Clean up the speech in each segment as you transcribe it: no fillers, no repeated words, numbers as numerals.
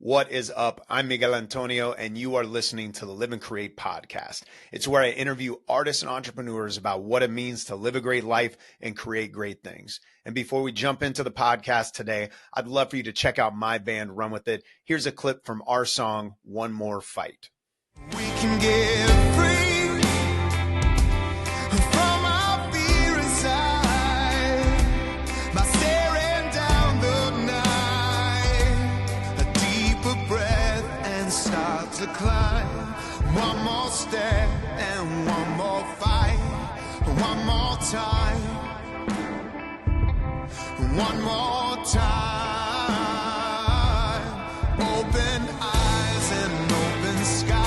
What is up? I'm Miguel Antonio, and you are listening to the Live and Create podcast. It's where I interview artists and entrepreneurs about what it means to live a great life and create great things. And before we jump into the podcast today, I'd love for you to check out my band, Run With It. Here's a clip from our song, One More Fight. We can get free from our fear inside by staring down the night, a deeper breath and start to climb. One more step and one more fight, one more time, one more time. Open eyes and open sky.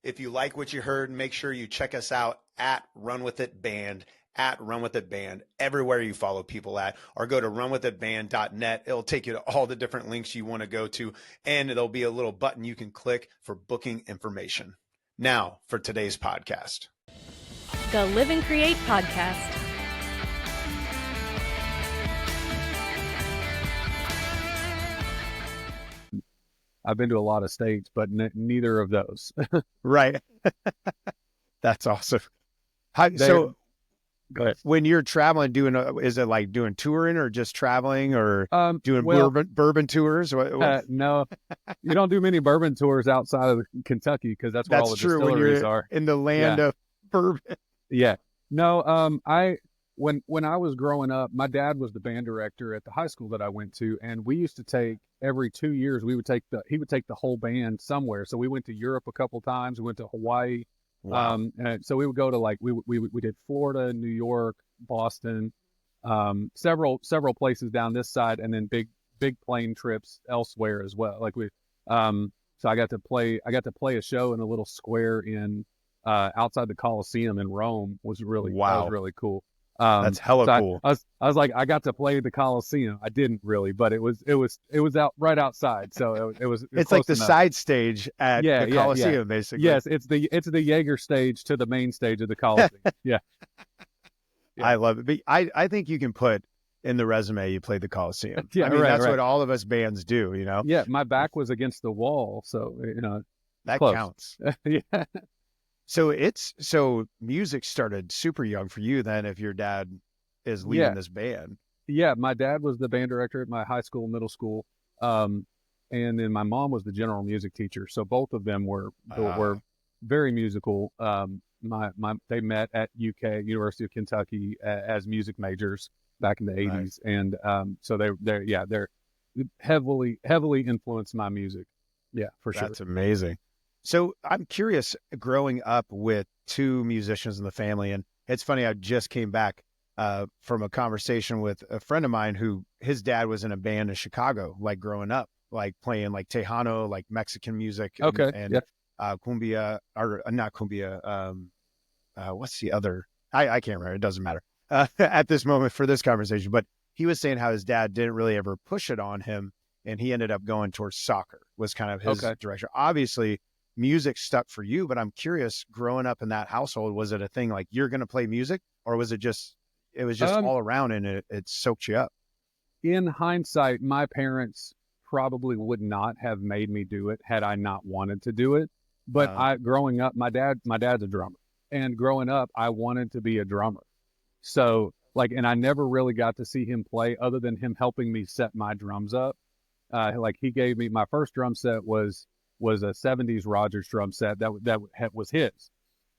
If you like what you heard, make sure you check us out at Run With It Band, at Run With It Band, everywhere you follow people at, or go to runwithitband.net. It'll take you to all the different links you want to go to, and it'll be a little button you can click for booking information. Now for today's podcast. The Live and Create podcast. I've been to a lot of states, but neither of those. Right. That's awesome. So go ahead. When you're traveling, is it like doing touring or just traveling or doing bourbon tours? No, you don't do many bourbon tours outside of Kentucky because that's where all the distilleries are. In the land of bourbon. Yeah. No, when I was growing up, my dad was the band director at the high school that I went to, and we used to take every 2 years. He would take the whole band somewhere. So we went to Europe a couple times. We went to Hawaii. Wow. And so we would go to we did Florida, New York, Boston, several places down this side, and then big plane trips elsewhere as well. So I got to play a show in a little square in outside the Coliseum in Rome. Was really cool. That's hella cool. I was like, I got to play the Coliseum. I didn't really, but it was out right outside. So it was it's like the side stage at the Coliseum, basically. Yes, it's the Jaeger stage to the main stage of the Coliseum. Yeah. I love it. But I think you can put in the resume you played the Coliseum. Yeah, that's what all of us bands do, you know? Yeah, my back was against the wall, so that close. Counts. Yeah. So music started super young for you then, if your dad is leading this band. Yeah, my dad was the band director at my high school, middle school, and then my mom was the general music teacher. So both of them were very musical. They met at University of Kentucky as music majors back in the 80s, and so they're heavily influenced my music. Yeah, for sure. That's amazing. So I'm curious, growing up with two musicians in the family, and it's funny, I just came back from a conversation with a friend of mine who his dad was in a band in Chicago, like growing up, like playing like Tejano, like Mexican music. And cumbia, or not cumbia. What's the other? I can't remember. It doesn't matter at this moment for this conversation. But he was saying how his dad didn't really ever push it on him, and he ended up going towards soccer was kind of his direction. Obviously, music stuck for you, but I'm curious, growing up in that household, was it a thing like you're going to play music, or was it just all around and it soaked you up? In hindsight, my parents probably would not have made me do it had I not wanted to do it. But growing up, my dad's a drummer, and growing up, I wanted to be a drummer. So and I never really got to see him play other than him helping me set my drums up. He gave me my first drum set was a 70s Rogers drum set that was his.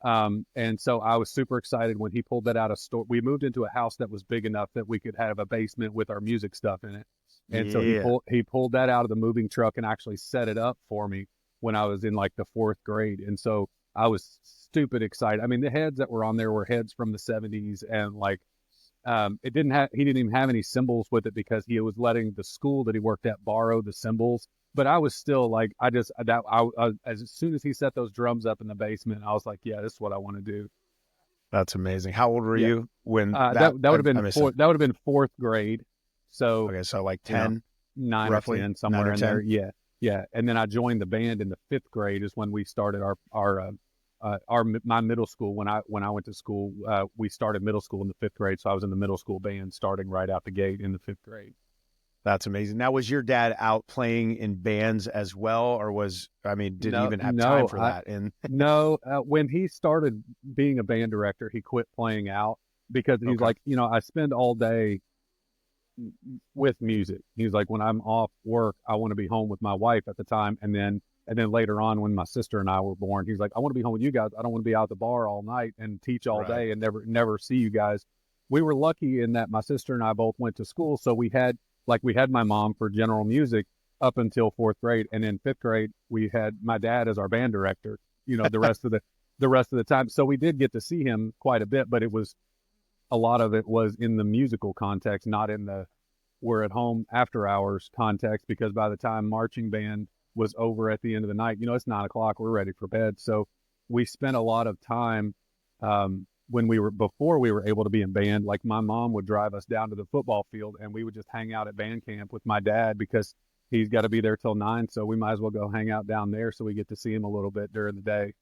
And so I was super excited when he pulled that out of store. We moved into a house that was big enough that we could have a basement with our music stuff in it. And so he pulled that out of the moving truck and actually set it up for me when I was in like the 4th grade. And so I was stupid excited. I mean, the heads that were on there were heads from the 70s, and he didn't even have any cymbals with it because he was letting the school that he worked at borrow the cymbals. But I was still like, as soon as he set those drums up in the basement, I was like, yeah, this is what I want to do. That's amazing. How old were you when that would have been 4th grade? So Okay, so like you know, 10, 9 roughly? or 10, 9 somewhere or in 10? there. Yeah, yeah. And then I joined the band in the 5th grade is when we started my middle school. When I went to school, we started middle school in the 5th grade. So I was in the middle school band starting right out the gate in the 5th grade. That's amazing. Now, was your dad out playing in bands as well, or did he even have time for that? And No, when he started being a band director, he quit playing out because he's Okay. like, I spend all day with music. He's like, when I'm off work, I want to be home with my wife at the time. And then later on, when my sister and I were born, he's like, I want to be home with you guys. I don't want to be out at the bar all night and teach all Right. day and never see you guys. We were lucky in that my sister and I both went to school. So we had my mom for general music up until 4th grade. And in 5th grade, we had my dad as our band director, the rest of the time. So we did get to see him quite a bit, but a lot of it was in the musical context, not in the we're at home after hours context, because by the time marching band was over at the end of the night, it's 9 o'clock, we're ready for bed. So we spent a lot of time before we were able to be in band. Like my mom would drive us down to the football field and we would just hang out at band camp with my dad because he's got to be there till 9. So we might as well go hang out down there so we get to see him a little bit during the day,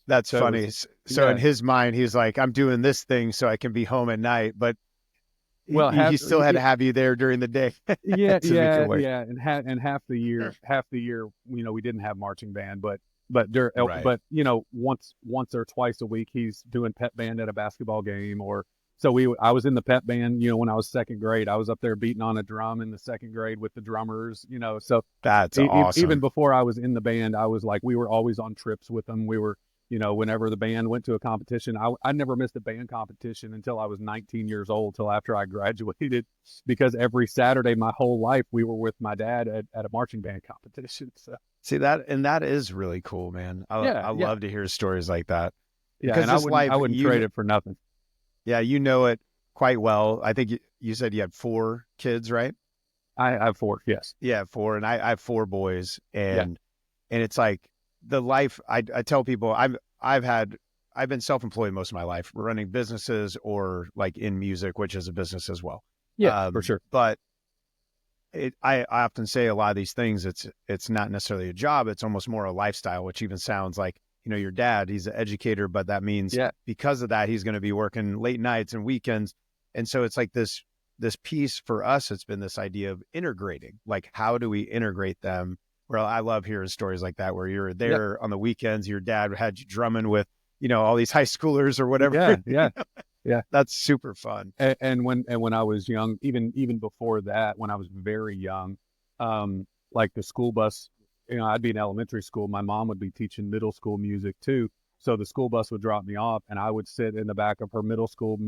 That's So funny. So in his mind, he's like, I'm doing this thing so I can be home at night, but he still had to have you there during the day. Yeah, to make it work. yeah. And half the year, we didn't have marching band, but Right. once or twice a week, he's doing pep band at a basketball game. I was in the pep band, when I was 2nd grade. I was up there beating on a drum in the 2nd grade with the drummers, So That's awesome. even before I was in the band, I was like, we were always on trips with them. We were, whenever the band went to a competition, I never missed a band competition until I was 19 years old, till after I graduated, because every Saturday my whole life we were with my dad at a marching band competition. So See that, and that is really cool, man. I love to hear stories like that. yeah, Because and this life, I wouldn't trade it for nothing. Yeah, you know it quite well. I think you said you had 4 kids, right? I have 4, yes. Yeah, 4, and I have 4 boys, and it's like the life. I tell people I've been self-employed most of my life, running businesses or like in music, which is a business as well. Yeah, for sure. But I often say a lot of these things. It's not necessarily a job. It's almost more a lifestyle, which even sounds like, your dad, he's an educator, but that means because of that, he's going to be working late nights and weekends. And so it's like this piece for us, it's been this idea of integrating, like, how do we integrate them? Well, I love hearing stories like that, where you're there on the weekends, your dad had you drumming with, all these high schoolers or whatever. Yeah. That's super fun. And when I was young, even before that, when I was very young, like the school bus, I'd be in elementary school. My mom would be teaching middle school music too. So the school bus would drop me off and I would sit in the back of her middle school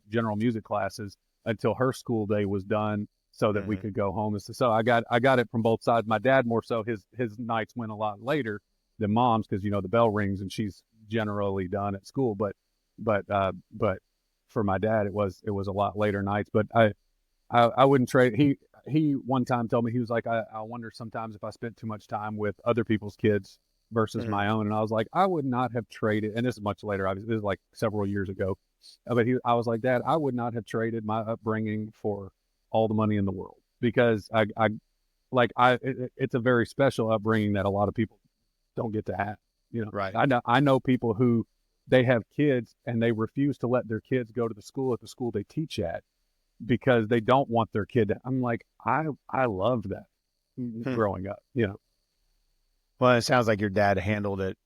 general music classes until her school day was done, so that we could go home. So I got it from both sides. My dad, more so, his nights went a lot later than mom's, because the bell rings and she's generally done at school. But for my dad, it was a lot later nights. But I wouldn't trade. He one time told me, he was like, I wonder sometimes if I spent too much time with other people's kids versus my own. And I was like, I would not have traded. And this is much later. This is like several years ago. But I was like, Dad, I would not have traded my upbringing for all the money in the world, because it's a very special upbringing that a lot of people don't get to have. Right. I know people who, they have kids and they refuse to let their kids go to the school they teach at, because they don't want their kid to. I'm like, I loved that growing up. Well, it sounds like your dad handled it,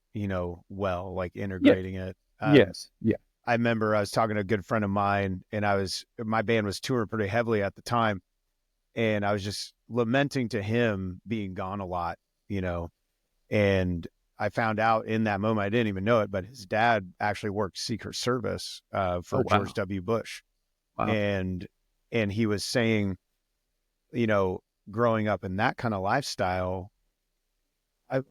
well, like integrating it. Yes. Yeah. I remember I was talking to a good friend of mine, and my band was touring pretty heavily at the time, and I was just lamenting to him being gone a lot, and I found out in that moment, I didn't even know it, but his dad actually worked Secret Service for George W. Bush. Wow. And he was saying, growing up in that kind of lifestyle,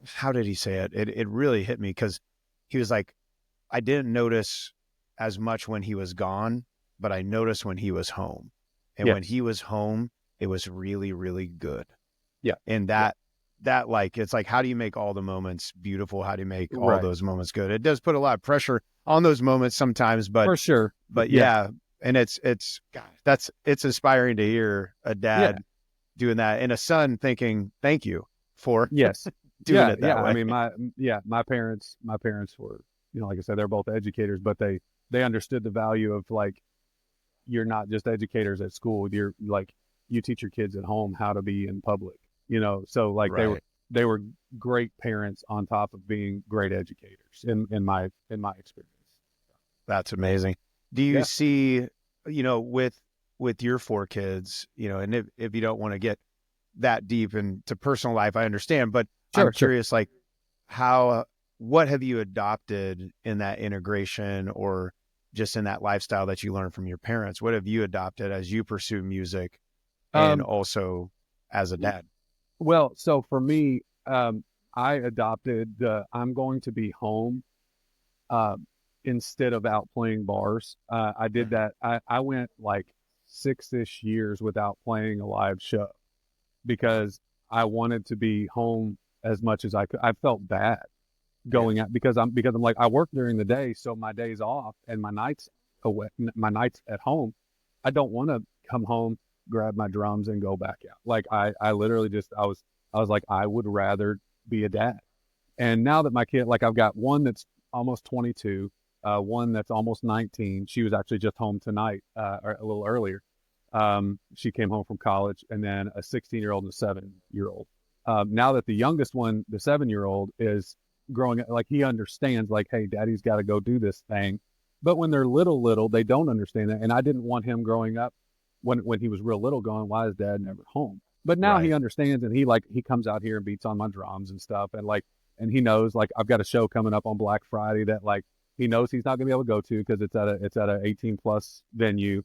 how did he say it? It really hit me, because he was like, I didn't notice as much when he was gone, but I noticed when he was home. And when he was home, it was really, really good. Yeah. And that like, it's like, how do you make all the moments beautiful? How do you make all those moments good? It does put a lot of pressure on those moments sometimes, but for sure. But yeah, And God, it's inspiring to hear a dad doing that and a son thinking, thank you for Yes. doing it that way. I mean, my parents were, like I said, they're both educators, but they understood the value of like, you're not just educators at school. You're like, you teach your kids at home how to be in public, so like they were great parents on top of being great educators in my experience. That's amazing. Do you see, with your 4 kids, and if you don't want to get that deep into personal life, I understand, but I'm curious, like what have you adopted in that integration or just in that lifestyle that you learned from your parents? What have you adopted as you pursue music and also as a dad? Well, so for me, I adopted I'm going to be home instead of out playing bars. I did that. I went like 6-ish years without playing a live show because I wanted to be home as much as I could. I felt bad going out because I'm like, I work during the day, so my days off and my nights at home, I don't want to come home, grab my drums and go back out. Like I literally just, I was like, I would rather be a dad. And now that my kid, like I've got one that's almost 22, one that's almost 19. She was actually just home tonight, or a little earlier. She came home from college, and then a 16-year-old and a 7-year-old. Now that the youngest one, the 7-year-old, is growing up, like he understands, like, hey, daddy's got to go do this thing. But when they're little, they don't understand that. And I didn't want him growing up when he was real little going, why is dad never home? But now he understands, and he comes out here and beats on my drums and stuff. And he knows, like, I've got a show coming up on Black Friday that, like, he knows he's not gonna be able to go to because it's at a 18+ venue.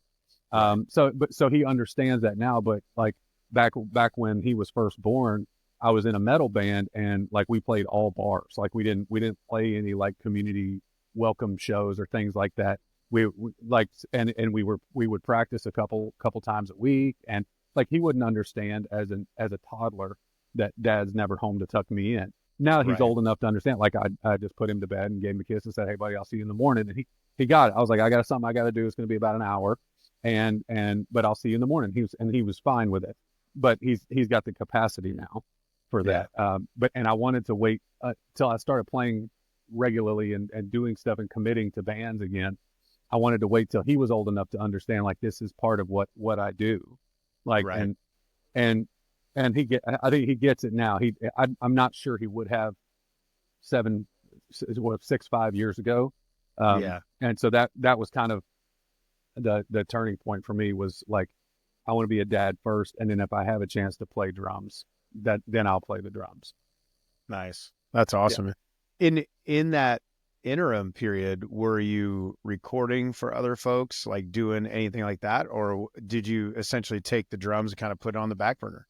So he understands that now. But like back when he was first born, I was in a metal band, and like we played all bars. Like we didn't play any like community welcome shows or things like that. We would practice a couple times a week, and like he wouldn't understand as a toddler that dad's never home to tuck me in. Now he's old enough to understand. Like I just put him to bed and gave him a kiss and said, hey buddy, I'll see you in the morning. And he got it. I was like, I got something I got to do. It's going to be about an hour, but I'll see you in the morning. He was fine with it, but he's got the capacity now for that. And I wanted to wait till I started playing regularly and doing stuff and committing to bands again. I wanted to wait till he was old enough to understand, like, this is part of what I do. Like, I think he gets it now. I'm not sure he would have 5 years ago. And so that was kind of the turning point for me, was like, I want to be a dad first. And then if I have a chance to play drums, then I'll play the drums. Nice. That's awesome. Yeah. In that interim period, were you recording for other folks, like doing anything like that? Or did you essentially take the drums and kind of put it on the back burner?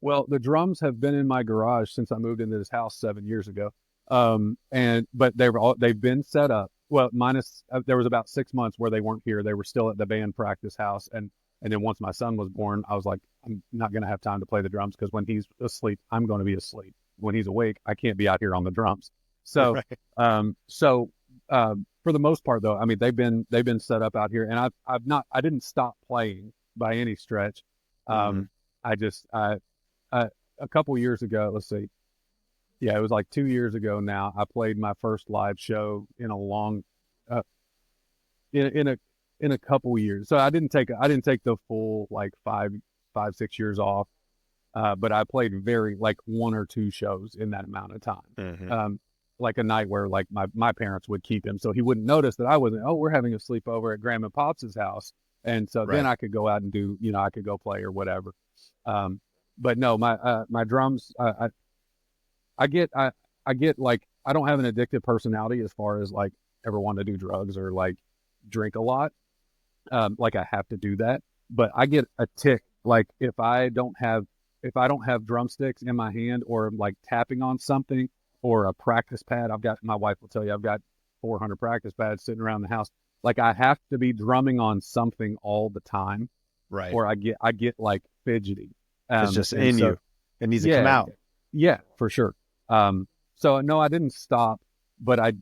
Well, the drums have been in my garage since I moved into this house 7 years ago. But they've been set up. Well, minus there was about 6 months where they weren't here. They were still at the band practice house. And then once my son was born, I was like, I'm not going to have time to play the drums, because when he's asleep, I'm going to be asleep. When he's awake, I can't be out here on the drums. So, for the most part though, I mean, they've been set up out here, and I didn't stop playing by any stretch. A couple years ago, let's see. Yeah, it was like 2 years ago now. I played my first live show in a long, in a couple years. So I didn't take the full like 5-6 years off, but I played like 1 or 2 shows in that amount of time. Like a night where like my parents would keep him, so he wouldn't notice that I wasn't. Oh, we're having a sleepover at Grandma and Pops's house, and so then I could go out and do, I could go play or whatever. But no, my drums, I get like, I don't have an addictive personality as far as like ever want to do drugs or like drink a lot. Like I have to do that, but I get a tick. Like if I don't have drumsticks in my hand, or like tapping on something, or a practice pad. My wife will tell you, I've got 400 practice pads sitting around the house. Like I have to be drumming on something all the time. Right. Or I get like fidgety. It's just in you. It needs to come out. Yeah, for sure. So no, I didn't stop, but I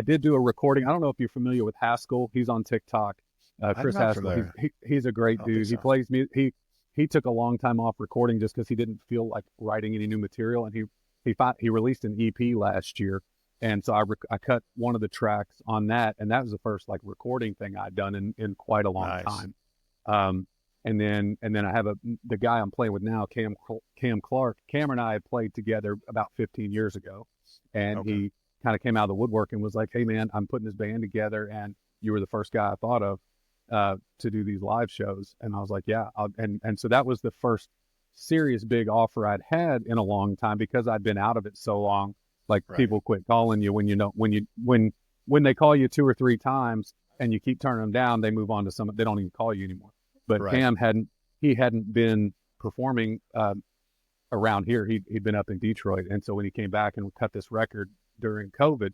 did do a recording. I don't know if you're familiar with Haskell. He's on TikTok. I'm Chris not Haskell. familiar. He's a great I don't think dude. He so. plays music. He took a long time off recording just because he didn't feel like writing any new material, and he released an EP last year, and so I cut one of the tracks on that, and that was the first like recording thing I'd done in quite a long Nice. time. And then I have the guy I'm playing with now, Cam Clark. Cam and I had played together about 15 years ago, and Okay. he kind of came out of the woodwork and was like, "Hey man, I'm putting this band together, and you were the first guy I thought of to do these live shows." And I was like, "Yeah," and so that was the first serious big offer I'd had in a long time because I'd been out of it so long. Like Right. people quit calling you when they call you 2 or 3 times and you keep turning them down, they move on to they don't even call you anymore. But Right. Cam hadn't been performing around here. He'd been up in Detroit, and so when he came back and cut this record during COVID,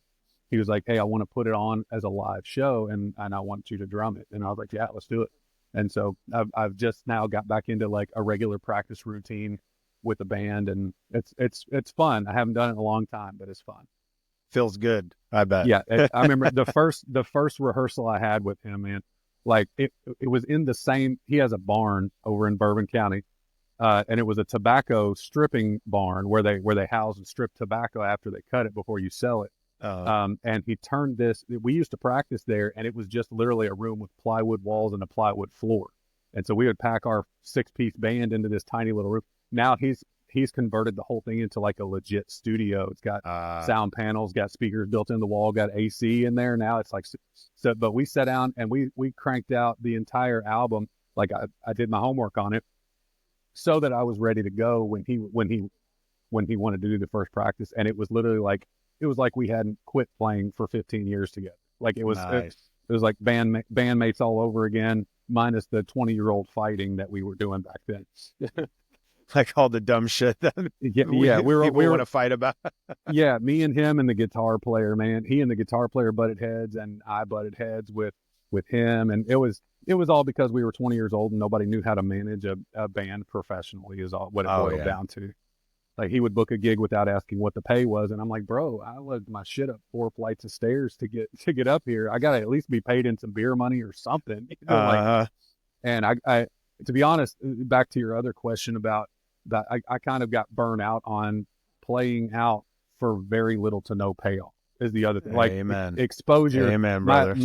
he was like, "Hey, I want to put it on as a live show, and I want you to drum it." And I was like, "Yeah, let's do it." And so I've just now got back into like a regular practice routine with the band, and it's fun. I haven't done it in a long time, but it's fun. Feels good, I bet. Yeah, I remember the first rehearsal I had with him, man. Like it was in the same. He has a barn over in Bourbon County, and it was a tobacco stripping barn where they house and strip tobacco after they cut it before you sell it. And he turned this. We used to practice there, and it was just literally a room with plywood walls and a plywood floor. And so we would pack our 6-piece band into this tiny little room. Now he's converted the whole thing into like a legit studio. It's got sound panels, got speakers built in the wall, got AC in there. Now it's like so. But we sat down and we cranked out the entire album. Like I did my homework on it, so that I was ready to go when he wanted to do the first practice. And it was literally like we hadn't quit playing for 15 years together. Like it was nice. it was like bandmates all over again, minus the 20-year-old fighting that we were doing back then. Like all the dumb shit that we were want to fight about. Yeah, me and him and the guitar player, man. He and the guitar player butted heads, and I butted heads with him, and it was all because we were 20 years old and nobody knew how to manage a band professionally. Is all what it boiled down to. Like he would book a gig without asking what the pay was, and I'm like, bro, I lugged my shit up 4 flights of stairs to get up here. I gotta at least be paid in some beer money or something. You know, like, and I to be honest, back to your other question about that, I kind of got burnt out on playing out for very little to no payoff is the other thing. Like Amen. Exposure. Amen, brother.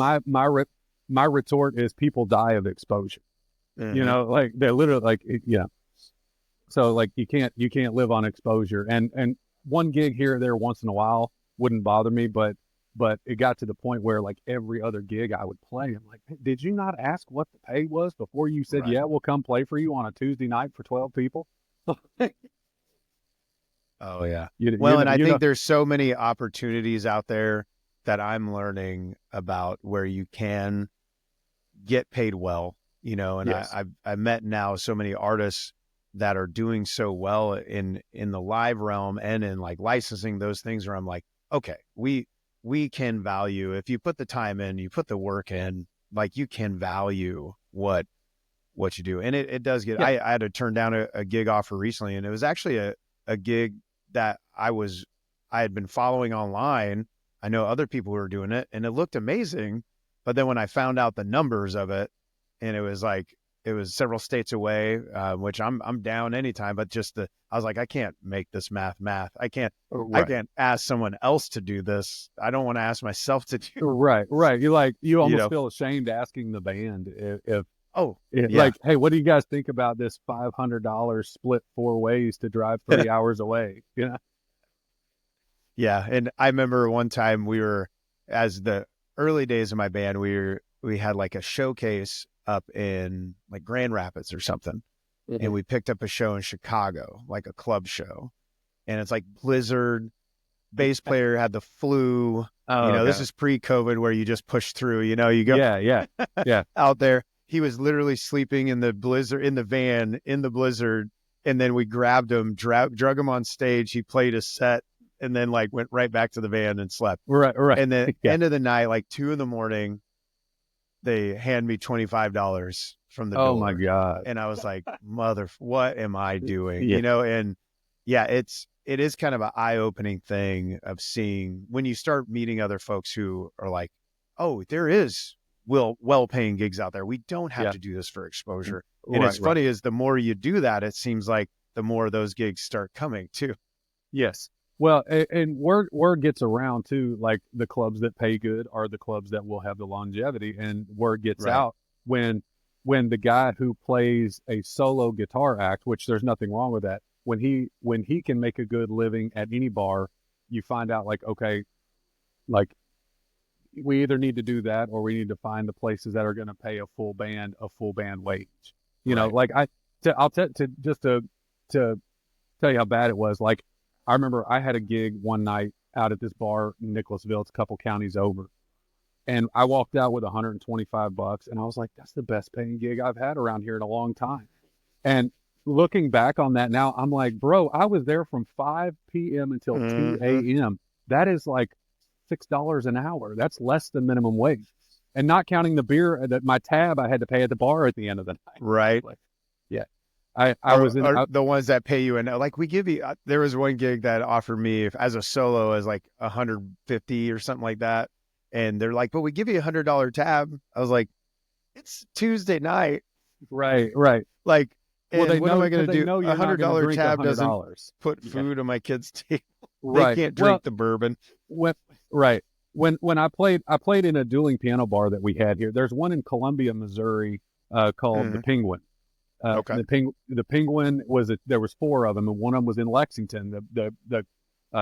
My retort is people die of exposure. Mm-hmm. You know, like they're literally like, yeah. So like you can't live on exposure, and one gig here or there once in a while wouldn't bother me, but it got to the point where like every other gig I would play, I'm like, did you not ask what the pay was before you said, Right. yeah, we'll come play for you on a Tuesday night for 12 people? Oh yeah. And I think there's so many opportunities out there that I'm learning about where you can get paid well, you know, and Yes. I've met now so many artists that are doing so well in the live realm and in like licensing, those things where I'm like, okay, we can value, if you put the time in, you put the work in, like you can value what you do. And it does get, I had to turn down a gig offer recently, and it was actually a gig that I had been following online. I know other people who were doing it and it looked amazing. But then when I found out the numbers of it, and it was like, it was several states away, which I'm down anytime, but I was like, I can't make this math. I can't ask someone else to do this. I don't want to ask myself to do. Right. You almost feel ashamed asking the band if yeah. like, hey, what do you guys think about this $500 split 4 ways to drive 3 hours away? You know? Yeah. And I remember one time we were, as the early days of my band, we had like a showcase up in like Grand Rapids or something. Mm-hmm. And we picked up a show in Chicago, like a club show. And it's like blizzard, bass player had the flu. This is pre-COVID where you just push through, you go out there. He was literally sleeping in the blizzard, in the van, in the blizzard. And then we grabbed him, drug him on stage. He played a set and then like went right back to the van and slept. Right. And then end of the night, like 2 a.m, they hand me $25 from the door. Oh my God. And I was like, what am I doing? And yeah, it is kind of an eye-opening thing of seeing when you start meeting other folks who are like, oh, there is well-paying gigs out there. We don't have to do this for exposure. And it's funny is the more you do that, it seems like the more those gigs start coming too. Yes. Well, and word gets around too, like the clubs that pay good are the clubs that will have the longevity, and word gets out when the guy who plays a solo guitar act, which there's nothing wrong with that, when he can make a good living at any bar, you find out like, okay, like we either need to do that or we need to find the places that are going to pay a full band wage. You know, like to tell you how bad it was. Like I remember I had a gig one night out at this bar in Nicholasville. It's a couple counties over. And I walked out with $125 and I was like, that's the best paying gig I've had around here in a long time. And looking back on that now, I'm like, bro, I was there from 5 p.m. until 2 a.m. That is like $6 an hour. That's less than minimum wage. And not counting the beer that my tab I had to pay at the bar at the end of the night. Right. Like, yeah. I was in the ones that pay you, and like we give you, there was one gig that offered me as a solo as like 150 or something like that. And they're like, but we give you $100 tab. I was like, it's Tuesday night. Right. Like, well, what am I going to do? $100 tab $100. doesn't put food on my kids' table. Right. They can't drink the bourbon. When I played in a dueling piano bar that we had here. There's one in Columbia, Missouri, called the Penguin. The Penguin there was 4 of them, and one of them was in Lexington, the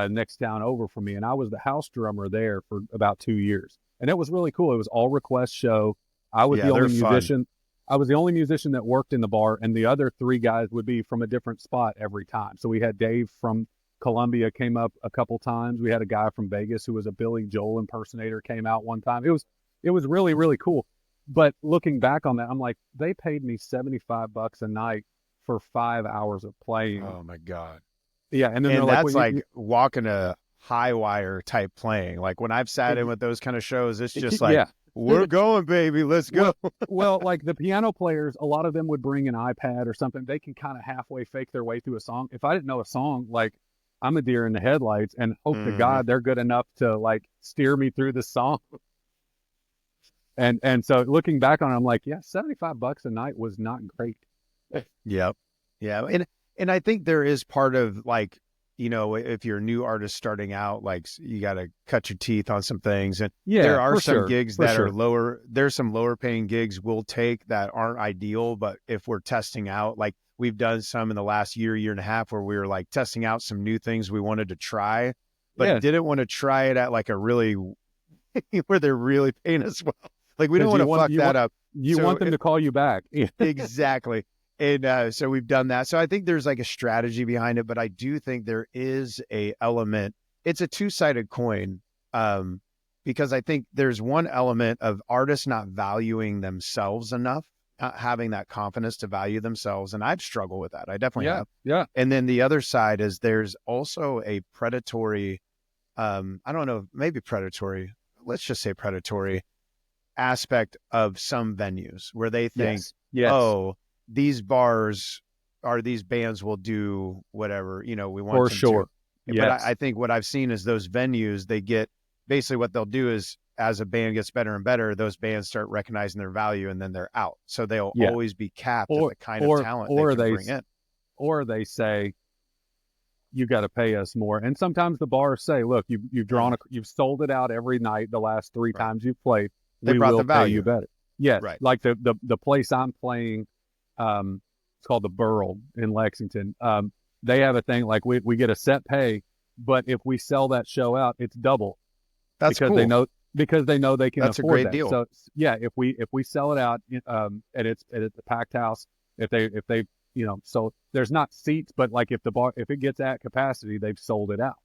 next town over from me, and I was the house drummer there for about 2 years, and it was really cool. It was all request show. I was the only musician. Fun. I was the only musician that worked in the bar, and the other 3 guys would be from a different spot every time. So we had Dave from Columbia came up a couple times. We had a guy from Vegas who was a Billy Joel impersonator came out one time. It was really, really cool. But looking back on that, I'm like, they paid me $75 a night for 5 hours of playing. Oh my God. Yeah. And then and they're that's like walking a high wire type playing. Like when I've sat in with those kind of shows, it's just like, we're going, baby. Let's go. Well, like the piano players, a lot of them would bring an iPad or something. They can kind of halfway fake their way through a song. If I didn't know a song, like I'm a deer in the headlights and hope to God they're good enough to like steer me through the song. And so looking back on it, I'm like, yeah, $75 a night was not great. Yep. Yeah. And I think there is part of like, you know, if you're a new artist starting out, like you got to cut your teeth on some things. And there are some gigs that are lower. There's some lower paying gigs we'll take that aren't ideal. But if we're testing out, like we've done some in the last year and a half where we were like testing out some new things we wanted to try, but didn't want to try it at like a really, where they're really paying us well. Like we don't want to fuck that up. You want them to call you back. Exactly. And so we've done that. So I think there's like a strategy behind it, but I do think there is a element. It's a two-sided coin because I think there's one element of artists not valuing themselves enough, not having that confidence to value themselves. And I've struggled with that. I definitely have. Yeah. And then the other side is there's also a predatory, I don't know, maybe predatory, let's just say predatory aspect of some venues where they think, oh, these bars or these bands will do whatever, you know, we want for them sure. to. But I think what I've seen is those venues, they get basically what they'll do is as a band gets better and better, those bands start recognizing their value and then they're out. So they'll always be capped at the kind of talent they can bring in. Or they say, you got to pay us more. And sometimes the bars say, look, you've sold it out every night the last 3 times you've played. They brought the value. Pay you better. Yes. Right. Like the place I'm playing, it's called the Bourbon in Lexington. They have a thing like we get a set pay, but if we sell that show out, it's double. That's because cool. they know they can That's afford a great that. deal. So yeah, if we sell it out, and it's at the packed house, if they so there's not seats, but like if it gets at capacity, they've sold it out.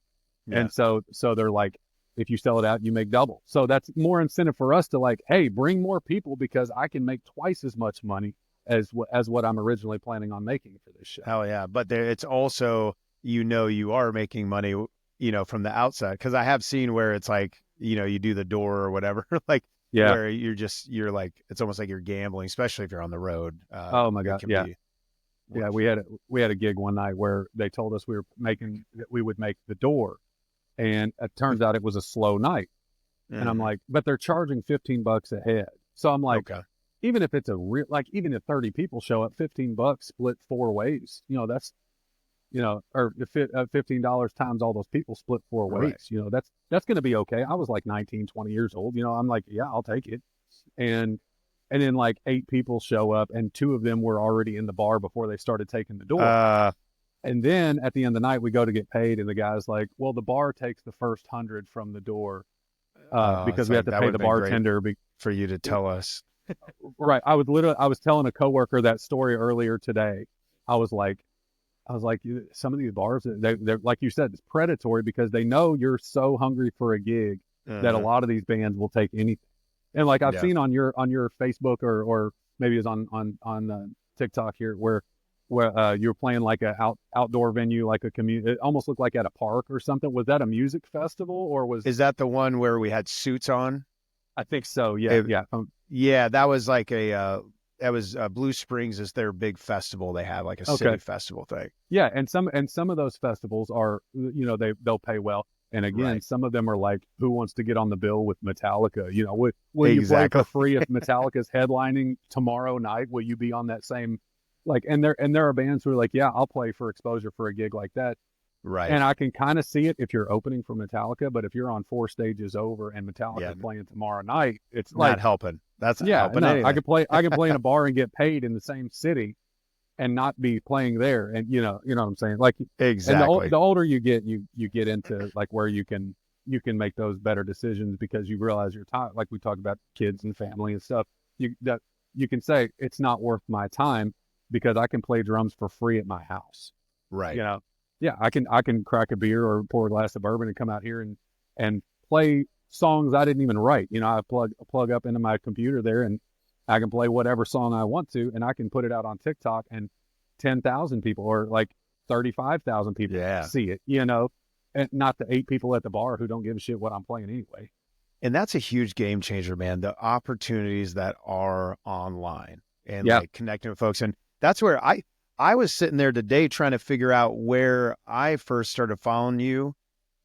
Yeah. And so they're like, if you sell it out, you make double. So that's more incentive for us to like, hey, bring more people because I can make twice as much money as what I'm originally planning on making for this show. Hell yeah. But it's also, you are making money, from the outside. Cause I have seen where it's like, you do the door or whatever, like where you're like, it's almost like you're gambling, especially if you're on the road. Oh my God. Yeah. Yeah. We had a gig one night where they told us we would make the door. And it turns out it was a slow night. And I'm like, but they're charging $15 a head. So I'm like, Okay. even if it's even if 30 people show up, $15 split 4 ways, that's, or if $15 times all those people split 4 Right. ways, that's going to be okay. I was like 19, 20 years old, I'm like, yeah, I'll take it. And then like 8 people show up, and 2 of them were already in the bar before they started taking the door. And then at the end of the night, we go to get paid, and the guy's like, well, the bar takes the first 100 from the door because we have to pay the bartender. For you to tell us. Right. I was telling a coworker that story earlier today. I was like, some of these bars, they're like you said, it's predatory because they know you're so hungry for a gig that a lot of these bands will take anything. And like I've seen on your Facebook or maybe it's on TikTok here where you're playing like a outdoor venue, like a community. It almost looked like at a park or something. Was that a music festival or Is that the one where we had suits on? I think so. Yeah. Yeah, that was like Blue Springs is their big festival. They have like a city festival thing. Yeah, and some of those festivals are, they'll pay well. And again, some of them are like, who wants to get on the bill with Metallica? Will you play for free if Metallica's headlining tomorrow night? Will you be on that same, and there are bands who are like, yeah, I'll play for exposure for a gig like that. Right. And I can kind of see it if you're opening for Metallica, but if you're on 4 stages over and Metallica playing tomorrow night, it's not helping. That's not helping. No, I could play in a bar and get paid in the same city and not be playing there. And you know what I'm saying? Like exactly. And the older you get, you get into like where you can make those better decisions because you realize your time, like we talked about kids and family and stuff. You can say it's not worth my time because I can play drums for free at my house. Right. Yeah, I can crack a beer or pour a glass of bourbon and come out here and play songs I didn't even write. I plug up into my computer there and I can play whatever song I want to, and I can put it out on TikTok and 10,000 people or like 35,000 people see it, and not the 8 people at the bar who don't give a shit what I'm playing anyway. And that's a huge game changer, man. The opportunities that are online and like connecting with folks. And that's where I was sitting there today trying to figure out where I first started following you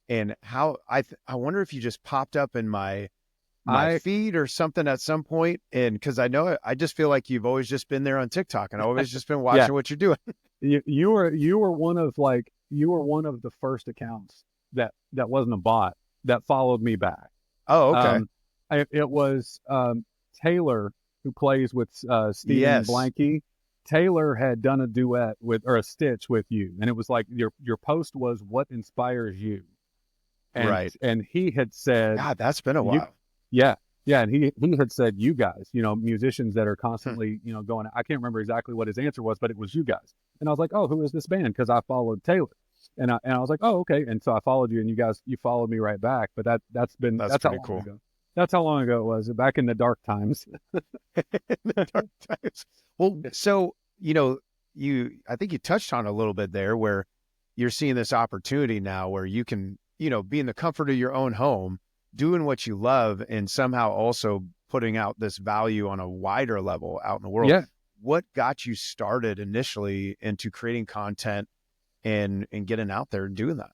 and how I wonder if you just popped up in my feed or something at some point. And because I know I just feel like you've always just been there on TikTok and always just been watching what you're doing. You were one of the first accounts that wasn't a bot that followed me back. Oh, okay. It was Taylor who plays with Stephen Blanky. Taylor had done a duet or a stitch with you, and it was like your post was what inspires you, and and he had said, God, that's been a while. And he had said, you guys, musicians that are constantly going. I can't remember exactly what his answer was, but it was you guys, and I was like, oh, who is this band? Because I followed Taylor, and I was like, oh, okay, and so I followed you, and you followed me right back. But that's pretty cool. Ago. That's how long ago it was, back in the dark times. Well, so, I think you touched on a little bit there where you're seeing this opportunity now where you can, be in the comfort of your own home, doing what you love and somehow also putting out this value on a wider level out in the world. Yeah. What got you started initially into creating content and getting out there and doing that?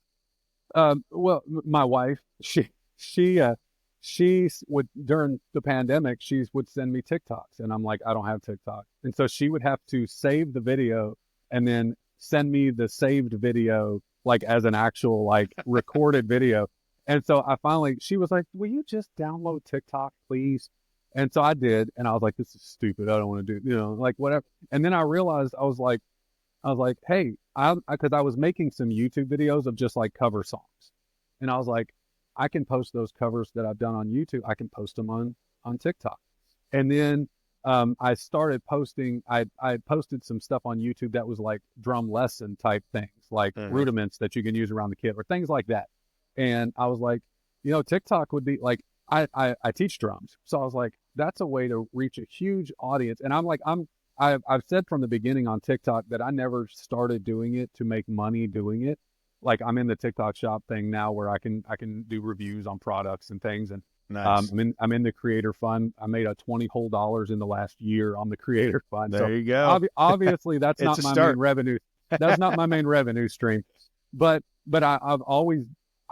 Well, my wife, she would, during the pandemic, she would send me TikToks and I'm like, I don't have TikTok. And so she would have to save the video and then send me the saved video, like as an actual, like recorded video. And so she was like, will you just download TikTok, please? And so I did. And I was like, this is stupid. I don't want to do, like whatever. And then I realized I was like, hey, cause I was making some YouTube videos of just like cover songs. And I was like, I can post those covers that I've done on YouTube. I can post them on TikTok. And then I started posting, I posted some stuff on YouTube that was like drum lesson type things, like rudiments that you can use around the kit or things like that. And I was like, TikTok would be like, I teach drums. So I was like, that's a way to reach a huge audience. And I'm like, I've said from the beginning on TikTok that I never started doing it to make money doing it. Like I'm in the TikTok shop thing now where I can do reviews on products and things. And nice. I'm in the creator fund. I made a $20 whole in the last year on the creator fund. There you go. Obviously that's not my main revenue. That's not my main revenue stream. But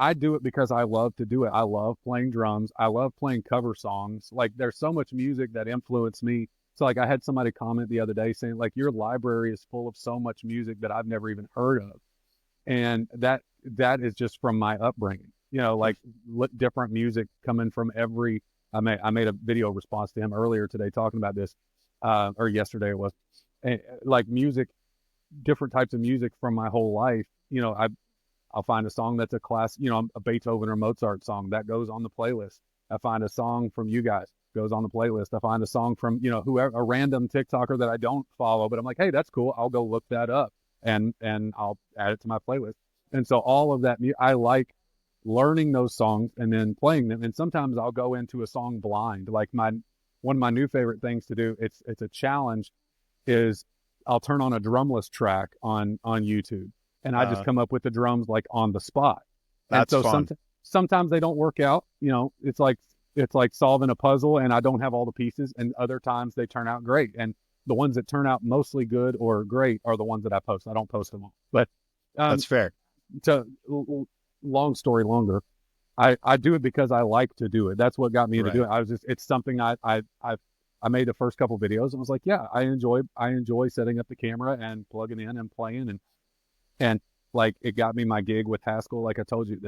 I do it because I love to do it. I love playing drums. I love playing cover songs. Like there's so much music that influenced me. So like I had somebody comment the other day saying like your library is full of so much music that I've never even heard of. And that is just from my upbringing, like different music coming from every, I made a video response to him earlier today talking about this, or yesterday it was, like music, different types of music from my whole life. I'll find a song that's a class, a Beethoven or Mozart song that goes on the playlist. I find a song from you guys, goes on the playlist. I find a song from, whoever, a random TikToker that I don't follow, but I'm like, hey, that's cool. I'll go look that up and I'll add it to my playlist. And so all of that, I like learning those songs and then playing them. And sometimes I'll go into a song blind. Like one of my new favorite things to do, it's a challenge, is I'll turn on a drumless track on YouTube. And I just come up with the drums like on the spot. That's and so fun. Sometimes they don't work out. It's like solving a puzzle and I don't have all the pieces. And other times they turn out great. And the ones that turn out mostly good or great are the ones that I post. I don't post them all. But that's fair. Long story longer, I do it because I like to do it. That's what got me into doing it. It's something I made the first couple videos and was like, yeah, I enjoy setting up the camera and plugging in and playing and like it got me my gig with Haskell. Like I told you,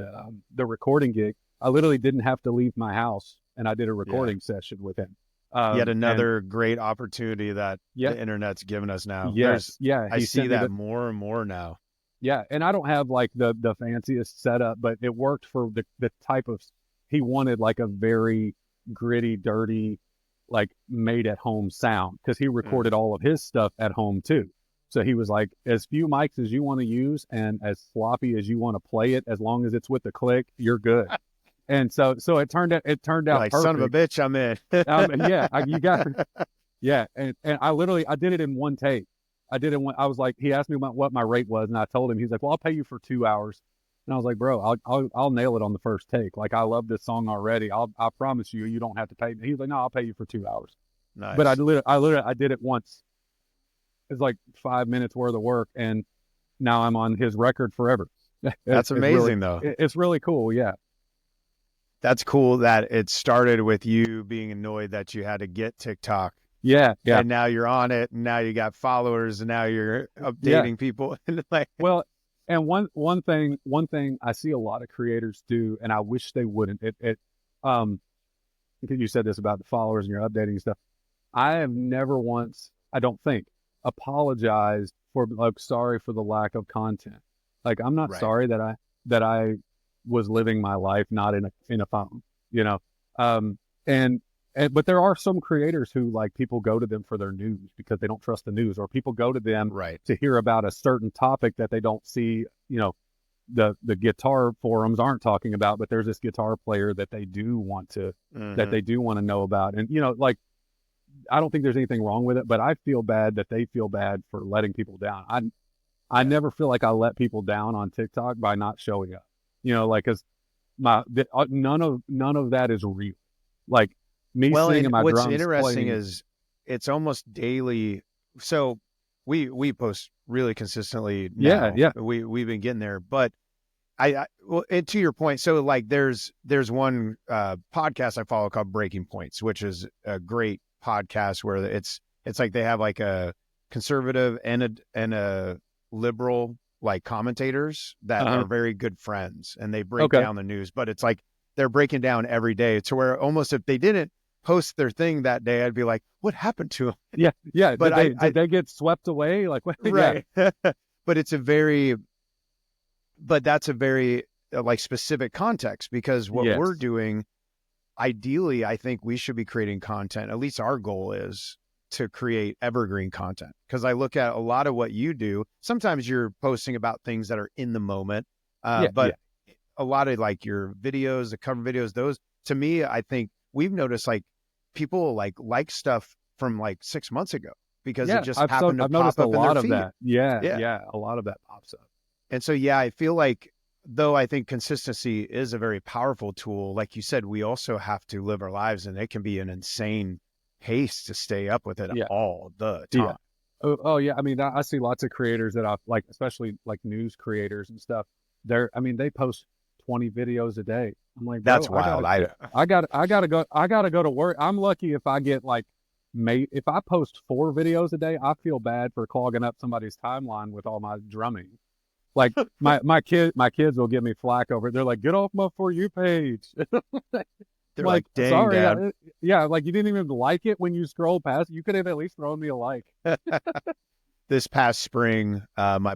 the recording gig, I literally didn't have to leave my house and I did a recording session with him. Yet another great opportunity that the internet's given us now. Yes. I see that more and more now. Yeah. And I don't have like the fanciest setup, but it worked for the type of, he wanted like a very gritty, dirty, like made at home sound because he recorded all of his stuff at home too. So he was like, as few mics as you want to use and as sloppy as you want to play it, as long as it's with the click, you're good. And so it turned out like, perfect. Son of a bitch, I'm in. You got it. Yeah. And I did it in one take. I was like, he asked me what my rate was and I told him, he's like, well, I'll pay you for 2 hours. And I was like, bro, I'll nail it on the first take. Like, I love this song already. I promise you don't have to pay me. He was like, no, I'll pay you for 2 hours. Nice. But I did it once. It's like 5 minutes worth of work. And now I'm on his record forever. That's amazing though. It's really cool. Yeah. That's cool that it started with you being annoyed that you had to get TikTok. Yeah. And now you're on it and now you got followers and now you're updating people. Well, and one thing I see a lot of creators do, and I wish they wouldn't, because you said this about the followers and your updating stuff. I have never once, I don't think, apologized for like, sorry for the lack of content. Like, I'm not sorry that I was living my life not in a phone, but there are some creators who like people go to them for their news because they don't trust the news, or people go to them to hear about a certain topic that they don't see, the guitar forums aren't talking about, but there's this guitar player that they do want to, that they do want to know about. And, like, I don't think there's anything wrong with it, but I feel bad that they feel bad for letting people down. I never feel like I let people down on TikTok by not showing up, like, cause none of that is real. Like, me singing my drums. What's interesting is it's almost daily. So we post really consistently now. Yeah. We've been getting there, but well, and to your point, so like there's one podcast I follow called Breaking Points, which is a great podcast where it's like they have like a conservative and a liberal like commentators that are very good friends, and they break down the news, but it's like they're breaking down every day to where almost if they didn't post their thing that day, I'd be like, what happened to them? Yeah. But did they get swept away? Like, what? Right. But that's a very like specific context, because what we're doing, ideally, I think we should be creating content. At least our goal is to create evergreen content. Because I look at a lot of what you do. Sometimes you're posting about things that are in the moment, but a lot of like your videos, the cover videos, those, to me, I think we've noticed like people like stuff from like 6 months ago because it just happened to pop up in their feed. That. Yeah. A lot of that pops up. And so, I feel like, though I think consistency is a very powerful tool, like you said, we also have to live our lives, and it can be an insane pace to stay up with it all the time. Oh yeah. I mean, I see lots of creators that I like, especially like news creators and stuff. They post 20 videos a day. I'm like, That's bro, wild. I gotta go to work. I'm lucky if I get like, if I post 4 videos a day, I feel bad for clogging up somebody's timeline with all my drumming. Like my kids will give me flack over it. They're like, get off my For You page. They're like, dang, sorry, Dad. yeah, like you didn't even like it when you scrolled past. You could have at least thrown me a like. This past spring, my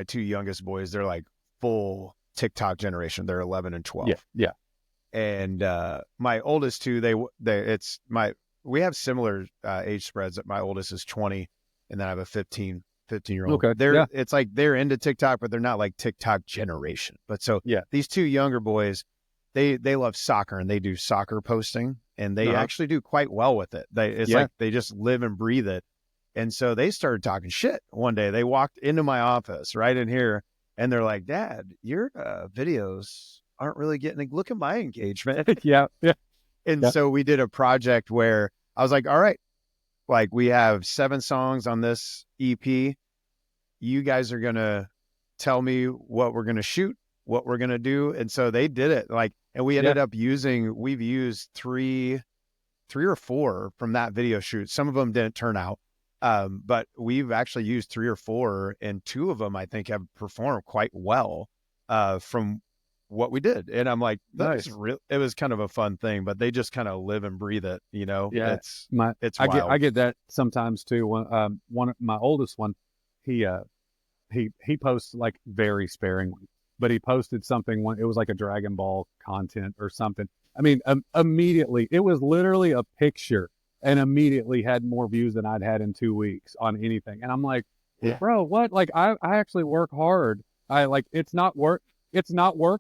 2 youngest boys, they're like full TikTok generation. They're 11 and 12. Yeah. And my oldest two, we have similar age spreads. My oldest is 20, and then I have a 15-year-old. Okay. It's like they're into TikTok, but they're not like TikTok generation. But so these 2 younger boys, they love soccer, and they do soccer posting, and they actually do quite well with it. It's like they just live and breathe it. And so they started talking shit one day. They walked into my office right in here, and they're like, Dad, your videos aren't really look at my engagement. Yeah. And so we did a project where I was like, all right, like we have 7 songs on this EP. You guys are going to tell me what we're going to shoot, what we're going to do. And so they did it. Like, and we ended up we've used three or 4 from that video shoot. Some of them didn't turn out. But we've actually used 3 or 4, and 2 of them I think have performed quite well from what we did. And I'm like, that's real. It was kind of a fun thing, but they just kind of live and breathe it, you know? Yeah. It's wild. I get that sometimes too. My oldest one, he posts like very sparingly, but he posted something when it was like a Dragon Ball content or something. I mean, immediately it was literally a picture, and immediately had more views than I'd had in 2 weeks on anything. And I'm like, bro, what? Like I actually work hard. It's not work,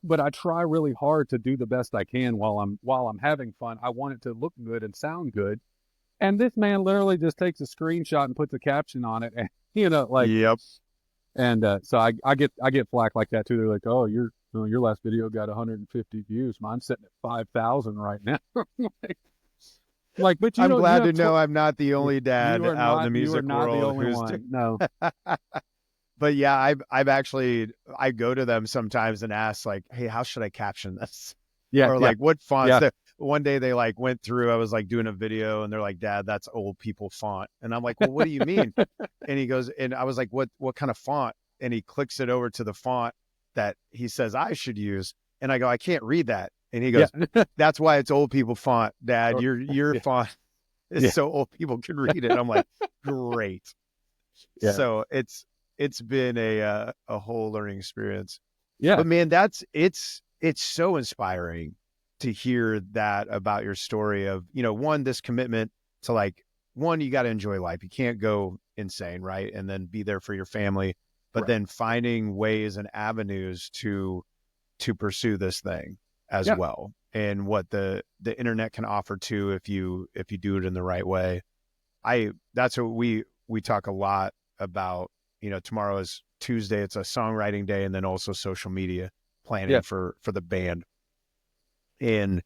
but I try really hard to do the best I can while I'm having fun. I want it to look good and sound good. And this man literally just takes a screenshot and puts a caption on it, and Yep. And so I get flack like that too. They're like, oh, your last video got 150 views. Mine's sitting at 5,000 right now. But I'm glad to know I'm not the only dad out in the music world. You are not the only one. No. But yeah, I go to them sometimes and ask like, hey, how should I caption this? Yeah. Or like what fonts? One day they like went through, I was like doing a video, and they're like, Dad, that's old people font. And I'm like, well, what do you mean? And he goes, and I was like, what kind of font? And he clicks it over to the font that he says I should use. And I go, I can't read that. And he goes, that's why it's old people font, Dad. Your font is so old people can read it. I'm like, great. Yeah. So it's been a whole learning experience. Yeah. But man, it's so inspiring to hear that about your story of, one, this commitment to like, one, you got to enjoy life. You can't go insane, right? And then be there for your family, but then finding ways and avenues to pursue this thing as well. And what the internet can offer too, if you do it in the right way. That's what we talk a lot about. Tomorrow is Tuesday. It's a songwriting day, and then also social media planning for the band. And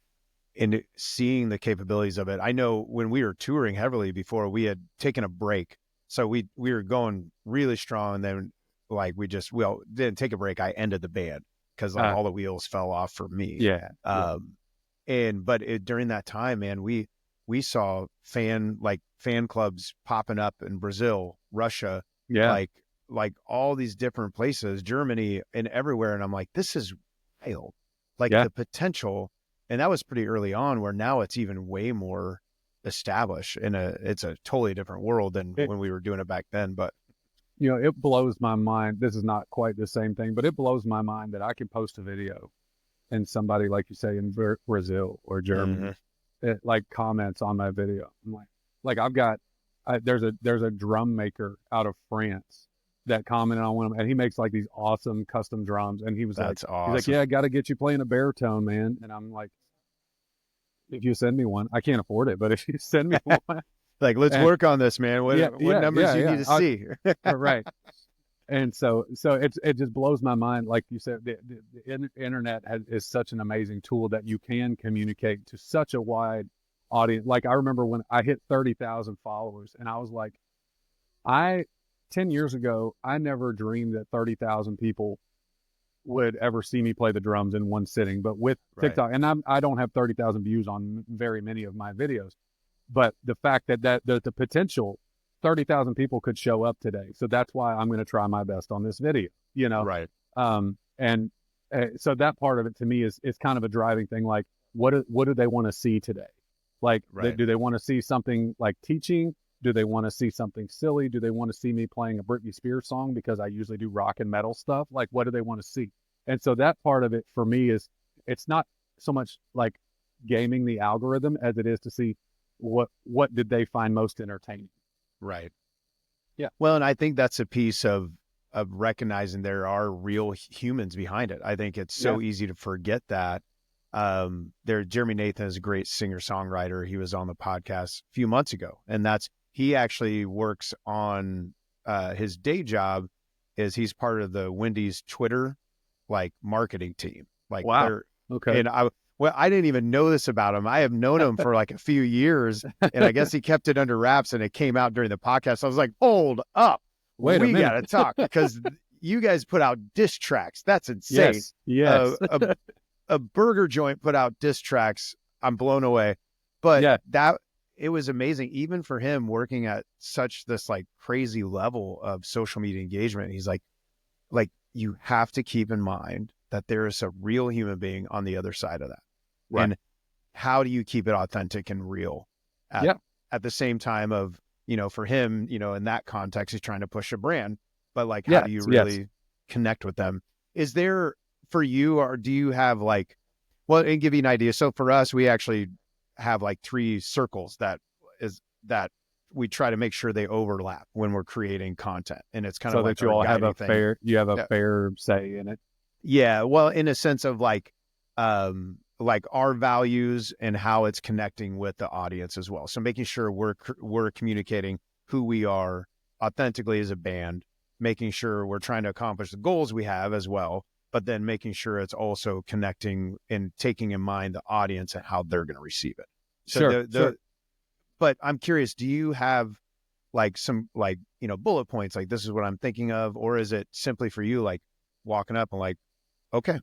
seeing the capabilities of it. I know when we were touring heavily before, we had taken a break. So we were going really strong, and then like we didn't take a break. I ended the band because all the wheels fell off for me. Yeah. But during that time, man, we saw fan clubs popping up in Brazil, Russia, like all these different places, Germany and everywhere. And I'm like, this is wild. Like the potential. And that was pretty early on, where now it's even way more established it's a totally different world than when we were doing it back then. But it blows my mind. This is not quite the same thing, but it blows my mind that I can post a video and somebody, like you say, in Brazil or Germany, it like comments on my video. I'm like I've got, there's a drum maker out of France that commented on one of them, and he makes like these awesome custom drums. And he was awesome. He's like, yeah, I got to get you playing a baritone, man. And I'm like, if you send me one, I can't afford it, but if you send me one, like, let's work on this, man. What numbers you need to see? Right. And so it just blows my mind. Like you said, the internet is such an amazing tool that you can communicate to such a wide audience. Like I remember when I hit 30,000 followers, and I was like, 10 years ago, I never dreamed that 30,000 people would ever see me play the drums in one sitting. But with TikTok, and I don't have 30,000 views on very many of my videos, but the fact that the potential 30,000 people could show up today. So that's why I'm going to try my best on this video, you know? Right. So that part of it to me is kind of a driving thing. Like, what do they want to see today? Like, do they want to see something like teaching? Do they want to see something silly? Do they want to see me playing a Britney Spears song because I usually do rock and metal stuff? Like, what do they want to see? And so that part of it for me is, it's not so much like gaming the algorithm as it is to see what did they find most entertaining. Right. Yeah. Well, and I think that's a piece of recognizing there are real humans behind it. I think it's so easy to forget that. Jeremy Nathan is a great singer-songwriter. He was on the podcast a few months ago, and he actually works on his day job is he's part of the Wendy's Twitter like marketing team. Like, wow. Okay. And I didn't even know this about him. I have known him for like a few years, and I guess he kept it under wraps, and it came out during the podcast. I was like, hold up. Wait a minute. We got to talk, because you guys put out diss tracks. That's insane. Yes. A burger joint put out diss tracks. I'm blown away. But it was amazing, even for him working at such this like crazy level of social media engagement. He's like you have to keep in mind that there is a real human being on the other side of that. Right. And how do you keep it authentic and real at the same time of, you know, for him, you know, in that context, he's trying to push a brand, but like, how do you really connect with them? Is there for you, or do you have like, well, and give you an idea. So for us, we actually have like 3 circles that we try to make sure they overlap when we're creating content. And it's kind of like that you all have a fair say in it. Yeah. Well, in a sense of like our values and how it's connecting with the audience as well. So making sure we're communicating who we are authentically as a band, making sure we're trying to accomplish the goals we have as well, but then making sure it's also connecting and taking in mind the audience and how they're going to receive it. So sure. But I'm curious, do you have like some, like, you know, bullet points, like this is what I'm thinking of, or is it simply for you, like walking up and like, okay,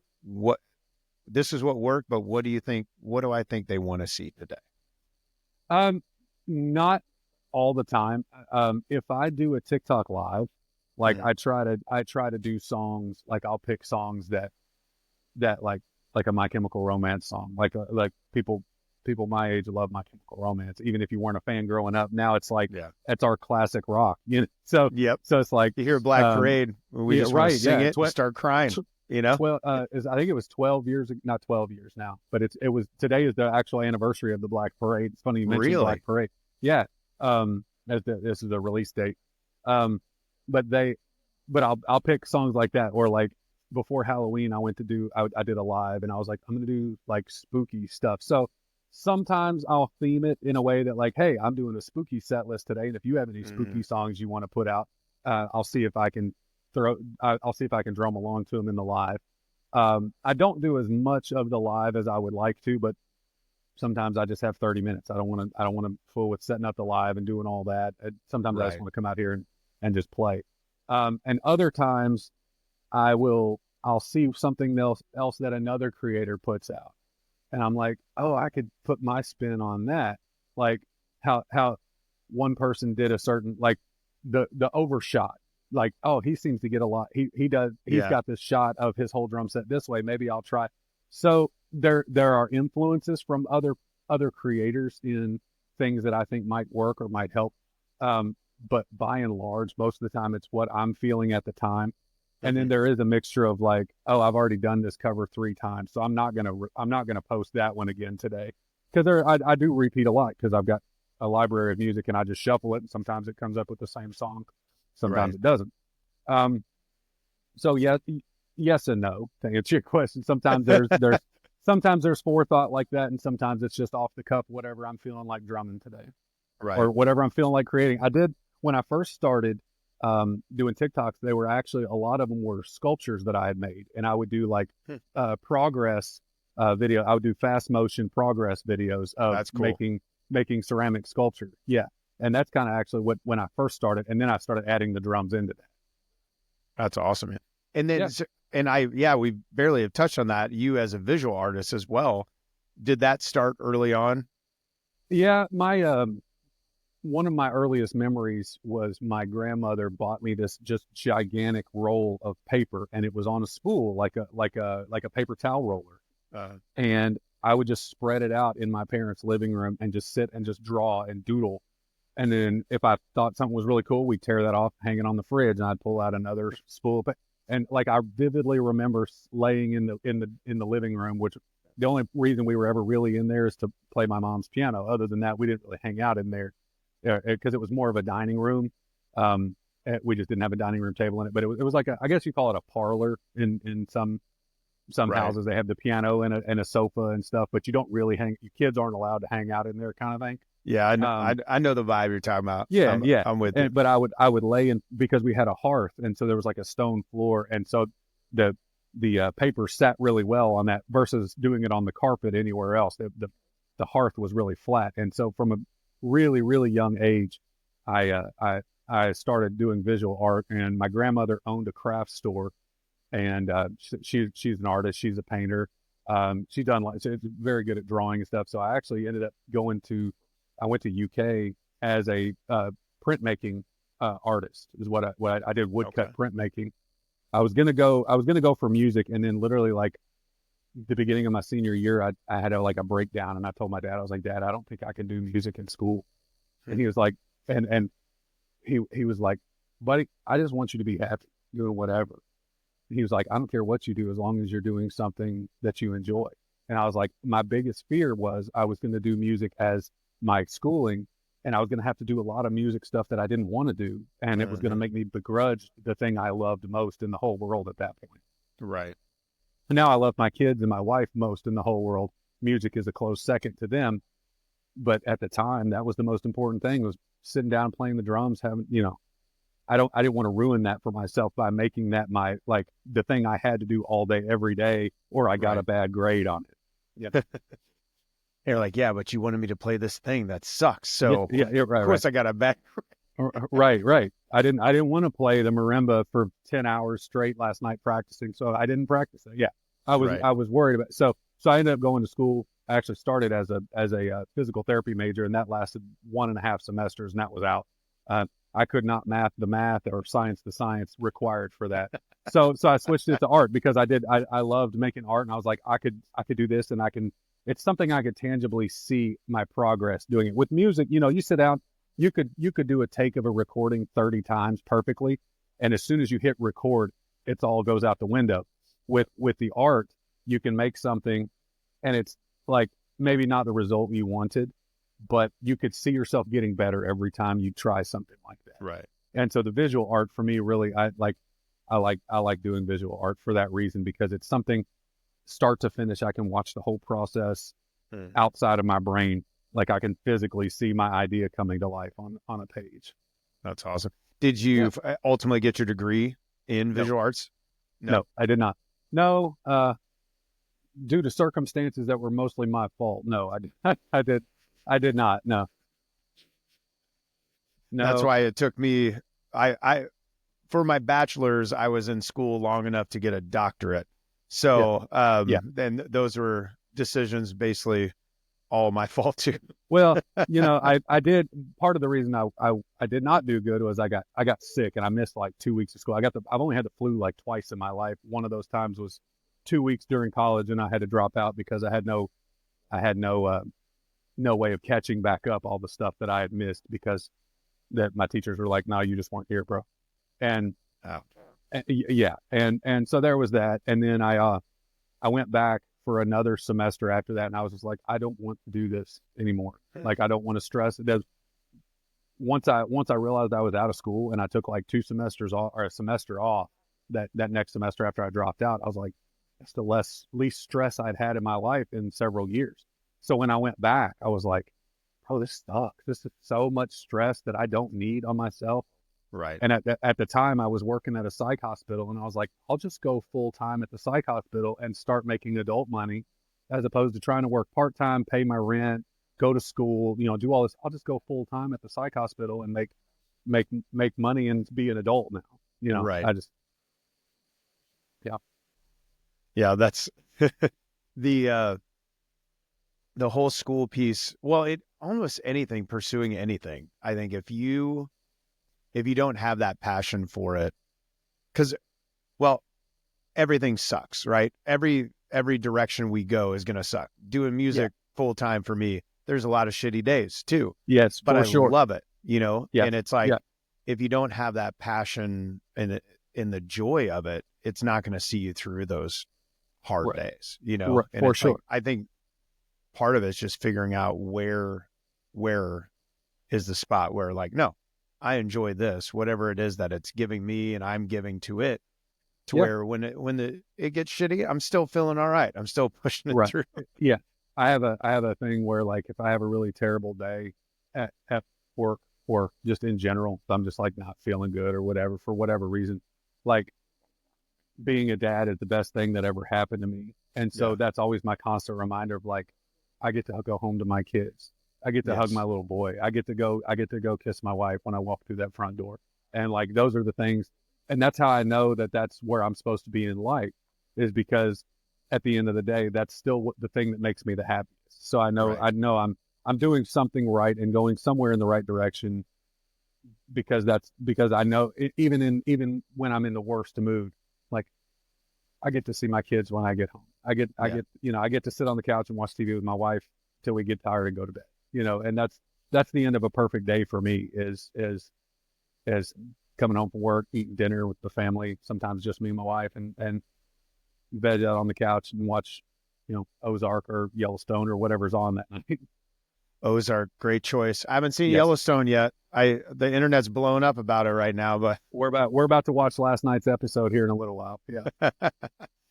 this is what worked, but what do I think they want to see today? Not all the time. If I do a TikTok live, like I try to do songs, like I'll pick songs that like a My Chemical Romance song, like people my age love My Chemical Romance, even if you weren't a fan growing up. Now it's like, it's our classic rock, you know? So, so it's like, you hear Black Parade, we just want to sing it and start crying, you know? I think it was 12 years, not 12 years now, but today is the actual anniversary of the Black Parade. It's funny you mentioned Black Parade. Yeah. This is the release date. But I'll pick songs like that, or like before Halloween, I did a live, and I was like, I'm going to do like spooky stuff. So sometimes I'll theme it in a way that like, hey, I'm doing a spooky set list today, and if you have any spooky songs you want to put out, I'll see if I can drum along to them in the live. I don't do as much of the live as I would like to, but sometimes I just have 30 minutes. I don't want to fool with setting up the live and doing all that. Sometimes I just want to come out here and just play. And other times I'll see something else that another creator puts out, and I'm like, oh, I could put my spin on that. Like how one person did a certain, like the overshot, like, oh, he seems to get a lot. He's got this shot of his whole drum set this way. Maybe I'll try. So there are influences from other creators in things that I think might work or might help. But by and large, most of the time it's what I'm feeling at the time. And then there is a mixture of like, oh, I've already done this cover 3 times, so I'm not gonna post that one again today, because I do repeat a lot, because I've got a library of music and I just shuffle it, and sometimes it comes up with the same song, sometimes it doesn't. So yes and no to answer your question. Sometimes there's forethought like that, and sometimes it's just off the cuff, whatever I'm feeling like drumming today, or whatever I'm feeling like creating. I did when I first started doing TikToks. They were actually, a lot of them were sculptures that I had made, and I would do like progress video. I would do fast motion progress videos of making ceramic sculpture. Yeah, and that's kind of actually when I first started, and then I started adding the drums into that. That's awesome, man. And then and we barely have touched on that. You as a visual artist as well. Did that start early on? Yeah, my one of my earliest memories was my grandmother bought me this just gigantic roll of paper, and it was on a spool like a paper towel roller. And I would just spread it out in my parents' living room and just sit and just draw and doodle. And then if I thought something was really cool, we'd tear that off, hang it on the fridge, and I'd pull out another spool of paper. And like I vividly remember laying in the living room, which the only reason we were ever really in there is to play my mom's piano. Other than that, we didn't really hang out in there because it was more of a dining room. We just didn't have a dining room table in it, but it was like I guess you call it a parlor in some Right. houses. They have the piano and a sofa and stuff, but you don't really your kids aren't allowed to hang out in there, kind of thing. Yeah, I know. I know the vibe you're talking about. Yeah, I'm with you. But I would lay in because we had a hearth, and so there was like a stone floor, and so the paper sat really well on that versus doing it on the carpet anywhere else. The hearth was really flat, and so from a really really young age, I started doing visual art, and my grandmother owned a craft store, and she's an artist. She's a painter. She's very good at drawing and stuff. So I actually ended up I went to UK as a printmaking artist. Is what I did, woodcut printmaking. I was gonna go for music, and then literally like the beginning of my senior year, I had a breakdown, and I told my dad, I was like, Dad, I don't think I can do music in school. And he was like, and he was like, buddy, I just want you to be happy doing whatever. And he was like, I don't care what you do as long as you're doing something that you enjoy. And I was like, my biggest fear was I was going to do music as my schooling, and I was going to have to do a lot of music stuff that I didn't want to do, and it was going to make me begrudge the thing I loved most in the whole world at that point. Right. And now I love my kids and my wife most in the whole world. Music is a close second to them, but at the time, that was the most important thing, was sitting down playing the drums, having, I didn't want to ruin that for myself by making that the thing I had to do all day, every day, or I got a bad grade on it. Yeah. They're like, yeah, but you wanted me to play this thing that sucks. So yeah, right, of course I got a bad. Right. I didn't want to play the marimba for 10 hours straight last night practicing. So I didn't practice it. Yeah. I was worried about it. So I ended up going to school. I actually started as a physical therapy major, and that lasted 1.5 semesters, and that was out. I could not math the math or science the science required for that. So I switched it to art because I loved making art, and I was like, I could do this, and it's something I could tangibly see my progress doing it. With music, you sit down, you could do a take of a recording 30 times perfectly, and as soon as you hit record, it all goes out the window. With the art, you can make something, and it's like maybe not the result you wanted, but you could see yourself getting better every time you try something like that. Right. And so the visual art for me, really, I like doing visual art for that reason, because it's something start to finish. I can watch the whole process outside of my brain. Like I can physically see my idea coming to life on a page. That's awesome. Did you ultimately get your degree in visual arts? No, I did not. No, due to circumstances that were mostly my fault. No, I did not. No. That's why it took me, for my bachelor's, I was in school long enough to get a doctorate. So, then those were decisions basically all my fault too. Well, I did, part of the reason I did not do good was I got sick, and I missed like 2 weeks of school. I've only had the flu like twice in my life. One of those times was 2 weeks during college, and I had to drop out because I had no way of catching back up all the stuff that I had missed, because that my teachers were like, no, you just weren't here, bro. And and so there was that. And then I went back for another semester after that, and I was just like, I don't want to do this anymore. Like, I don't want to stress it. Once I realized I was out of school, and I took like 2 semesters off, or a semester off that next semester after I dropped out, I was like, that's the least stress I'd had in my life in several years. So when I went back, I was like, oh, this sucks. This is so much stress that I don't need on myself. Right. And at the time, I was working at a psych hospital, and I was like, I'll just go full time at the psych hospital and start making adult money, as opposed to trying to work part time, pay my rent, go to school, do all this. I'll just go full time at the psych hospital and make money and be an adult now. Right. Yeah, that's the the whole school piece. Well, it almost anything, pursuing anything. I think if you don't have that passion for it, because, well, everything sucks, right? Every direction we go is gonna suck. Doing music full time for me, there's a lot of shitty days too. Yes, But for I sure. love it, you know? Yeah. And it's like, Yeah. if you don't have that passion and in the joy of it, it's not going to see you through those hard Right. days, you know? Right, And for it's like, sure. I think part of it's just figuring out where is the spot where, like, no, I enjoy this, whatever it is that it's giving me and I'm giving to it, to Yeah. where when it gets shitty, I'm still feeling all right. I'm still pushing it Right. through. Yeah. I have a thing where, like, if I have a really terrible day at work or just in general, if I'm just like not feeling good or whatever, for whatever reason, like, being a dad is the best thing that ever happened to me. And so Yeah. that's always my constant reminder of, like, I get to go home to my kids. I get to hug Yes. my little boy. I get to go kiss my wife when I walk through that front door. And, like, those are the things. And that's how I know that that's where I'm supposed to be in life, is because at the end of the day, that's still the thing that makes me the happiest. So I know, Right. I'm doing something right and going somewhere in the right direction, because I know even when I'm in the worst mood, like, I get to see my kids when I get home. I get to sit on the couch and watch TV with my wife till we get tired and go to bed. And that's the end of a perfect day for me, is coming home from work, eating dinner with the family, sometimes just me and my wife, and bed out on the couch and watch, Ozark or Yellowstone or whatever's on that night. Ozark, great choice. I haven't seen Yes. Yellowstone yet. The internet's blowing up about it right now, but We're about to watch last night's episode here in a little while. Yeah.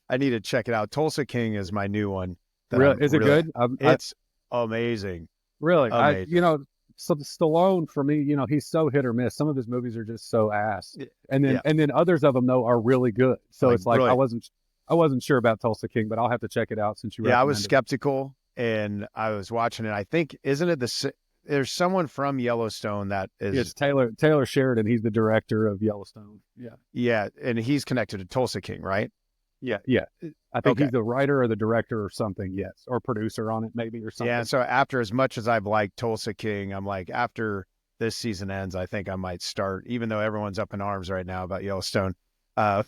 I need to check it out. Tulsa King is my new one. Really? Is it good? It's amazing. Really? Amazing. So Stallone, for me, he's so hit or miss. Some of his movies are just so ass, and Yeah. then others of them though are really good. So Like, it's like, brilliant. I wasn't sure about Tulsa King, but I'll have to check it out since you Yeah, I was recommended it. skeptical, and I was watching it. I think, isn't it there's someone from Yellowstone that is, It's Taylor Sheridan. He's the director of Yellowstone. Yeah. yeah, and he's connected to Tulsa King, right? Yeah. I think Okay. he's the writer or the director or something. Yes, or producer on it maybe, or something. Yeah, so after, as much as I've liked Tulsa King, I'm like, after this season ends, I think I might start, even though everyone's up in arms right now about Yellowstone. Uh,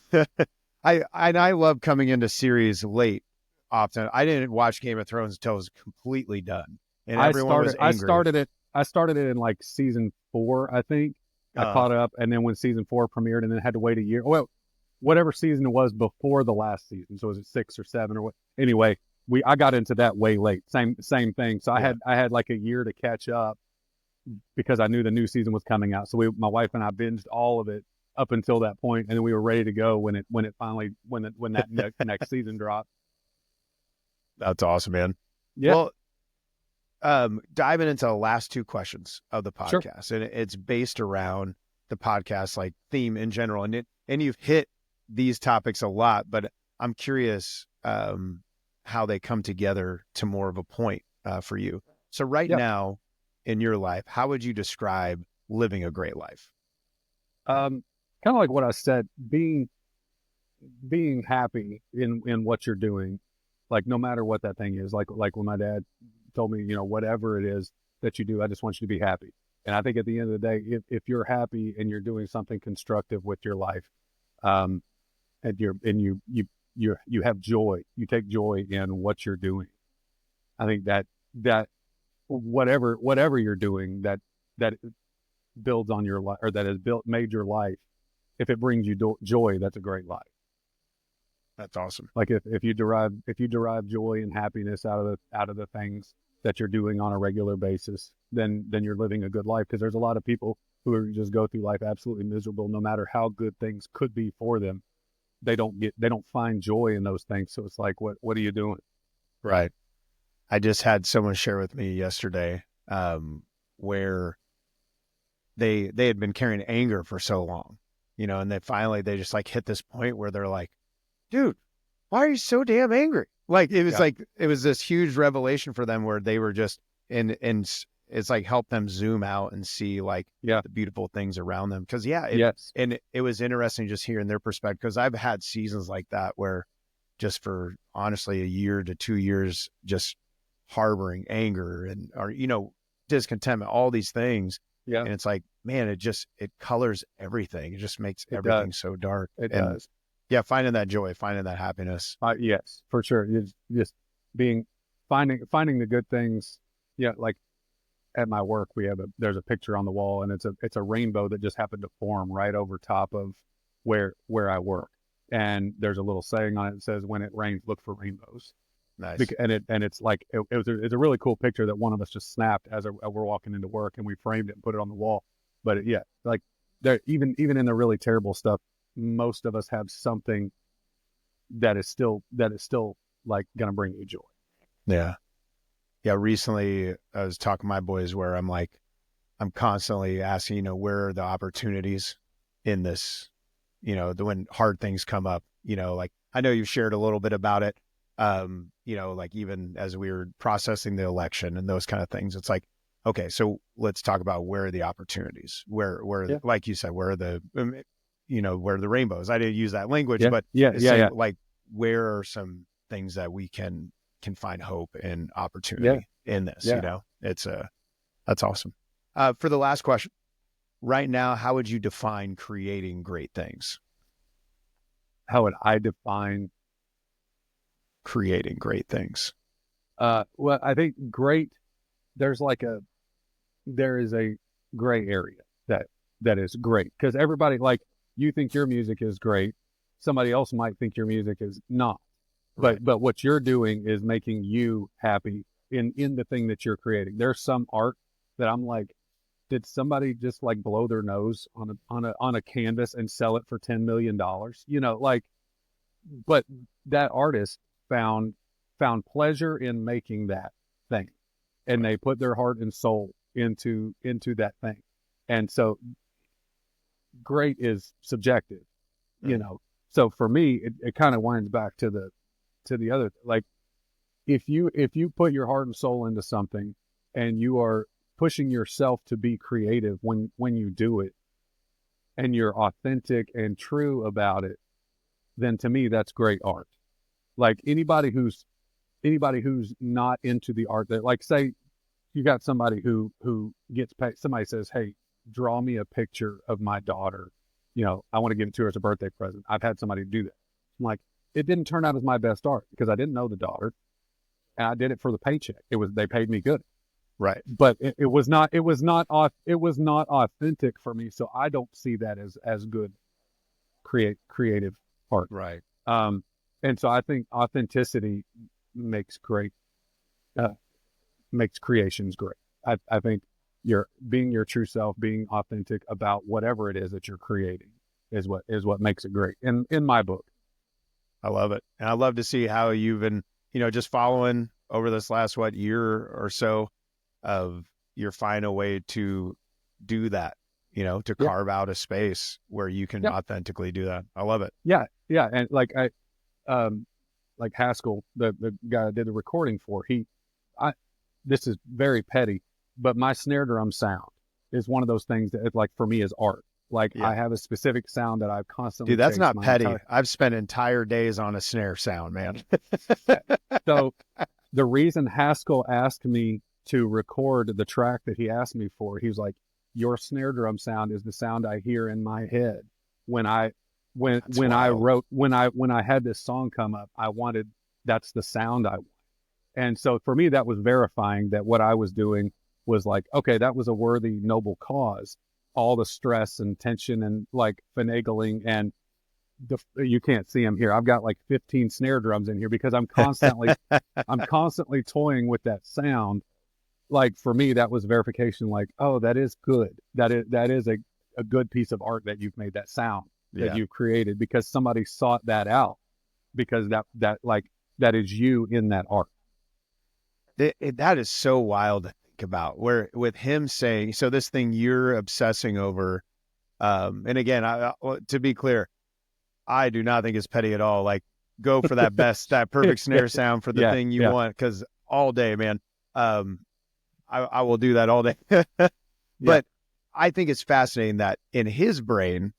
I love coming into series late often. I didn't watch Game of Thrones until it was completely done, and everyone was angry. I started it in like season 4, I think. I caught up, and then when season 4 premiered, and then had to wait a year. Well, whatever season it was before the last season. So was it 6 or 7 or what? Anyway, I got into that way late. Same thing. So Yeah. I had like a year to catch up because I knew the new season was coming out. So my wife and I binged all of it up until that point, and then we were ready to go when that next season dropped. That's awesome, man. Yeah. Well, diving into the last 2 questions of the Sure. podcast, and it's based around the podcast, like, theme in general, and you've hit these topics a lot, but I'm curious how they come together to more of a point for you. So right Yeah. now in your life, how would you describe living a great life? Kind of like what I said, being happy in what you're doing, like, no matter what that thing is. Like when my dad told me, whatever it is that you do, I just want you to be happy. And I think at the end of the day, if you're happy and you're doing something constructive with your life, and you have joy, you take joy in what you're doing. I think that whatever you're doing that builds on your life, or that has made your life, if it brings you joy, that's a great life. That's awesome. Like if you derive joy and happiness out of the things that you're doing on a regular basis, then you're living a good life. Because there's a lot of people who just go through life absolutely miserable, no matter how good things could be for them. They don't find joy in those things. So it's like, what are you doing? Right. I just had someone share with me yesterday where they had been carrying anger for so long, and they finally, they just like hit this point where they're like, dude, why are you so damn angry? Like, it was like, it was this huge revelation for them where they were just and it's like helped them zoom out and see, like, the beautiful things around them. Cause and it was interesting just hearing their perspective, because I've had seasons like that where just for honestly a year to 2 years, just harboring anger and, or, discontentment, all these things. Yeah. And it's like, man, it colors everything. It just makes It everything does. so dark. It And does. yeah, finding that joy, finding that happiness. Yes, for sure. It's just finding the good things. Yeah. Like at my work, there's a picture on the wall, and it's a rainbow that just happened to form right over top of where I work. And there's a little saying on it that says, when it rains, look for rainbows. Nice. It's like, it's a really cool picture that one of us just snapped as we're walking into work, and we framed it and put it on the wall. But like there, even in the really terrible stuff, most of us have something that is still like going to bring you joy. Yeah. Yeah. Recently I was talking to my boys where I'm constantly asking, where are the opportunities in this, when hard things come up, like I know you've shared a little bit about it. Like even as we were processing the election and those kind of things, it's like, okay, so let's talk about where are the opportunities, where, like you said, where are the, where are the rainbows? I didn't use that language, but like, where are some things that we can find hope and opportunity in this? That's awesome. For the last question, right now, how would you define creating great things? How would I define creating great things? Well, I think great, there is a gray area that is great, because everybody, like, you think your music is great, somebody else might think your music is not. Right. But what you're doing is making you happy in the thing that you're creating. There's some art that I'm like, did somebody just like blow their nose on a canvas and sell it for $10 million? But that artist found pleasure in making that thing, and they put their heart and soul into that thing. And so great is subjective, So for me, it kind of winds back to the other, like, if you put your heart and soul into something, and you are pushing yourself to be creative when you do it, and you're authentic and true about it, then to me, that's great art. Like anybody who's not into the art, that, like, say you got somebody who gets paid, somebody says, hey, draw me a picture of my daughter. I want to give it to her as a birthday present. I've had somebody do that. I'm like, it didn't turn out as my best art because I didn't know the daughter, and I did it for the paycheck. They paid me good. Right. But it was not authentic for me. So I don't see that as good creative art. Right. And so I think authenticity makes creations great. I think you're being your true self, being authentic about whatever it is that you're creating is what makes it great in my book. I love it. And I love to see how you've been, just following over this last, year or so, of you're finding a way to do that, to carve out a space where you can authentically do that. I love it. Yeah. Yeah. And like like Haskell, the guy I did the recording for, this is very petty, but my snare drum sound is one of those things that, like, for me is art. Like, I have a specific sound that I've constantly. Dude, that's not petty. I've spent entire days on a snare sound, man. So the reason Haskell asked me to record the track that he asked me for, he was like, your snare drum sound is the sound I hear in my head when I had this song come up. That's the sound I want. And so for me, that was verifying that what I was doing was like, okay, that was a worthy, noble cause. All the stress and tension and like finagling, and you can't see them here. I've got like 15 snare drums in here because I'm constantly toying with that sound. Like, for me, that was verification. Like, oh, that is good. That is a good piece of art that you've made, that sound that you've created, because somebody sought that out, because that is you in that art. That is so wild to think about, where with him saying, so this thing you're obsessing over, and again, to be clear, I do not think it's petty at all. Like, go for that that perfect snare sound for the thing you want, because all day, man, I will do that all day. But I think it's fascinating that in his brain,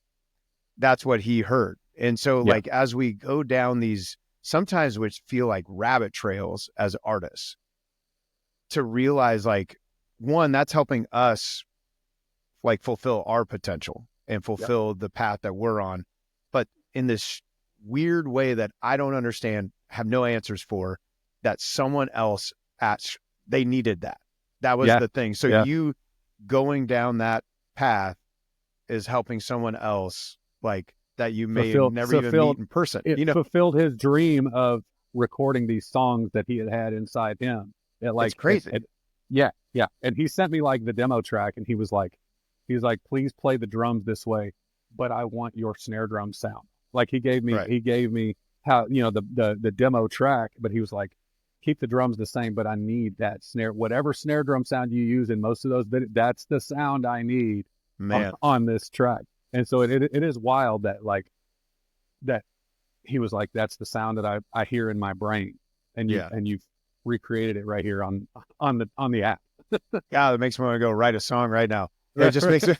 that's what he heard. And so like, as we go down these sometimes which feel like rabbit trails as artists, to realize like, one, that's helping us like fulfill our potential and fulfill the path that we're on. But in this weird way that I don't understand, have no answers for, that someone else they needed that. That was the thing. So you going down that path is helping someone else like that you may never even meet in person. It fulfilled his dream of recording these songs that he had inside him. It's crazy. Yeah. And he sent me like the demo track, and he was like, please play the drums this way, but I want your snare drum sound. Like he gave me how, the demo track, but he was like, keep the drums the same, but I need that snare, whatever snare drum sound you use in most of those, that's the sound I need on this track. And so it is wild that like, that he was like, that's the sound that I hear in my brain. And you've recreated it right here on the app. God, it makes me want to go write a song right now. It just makes me,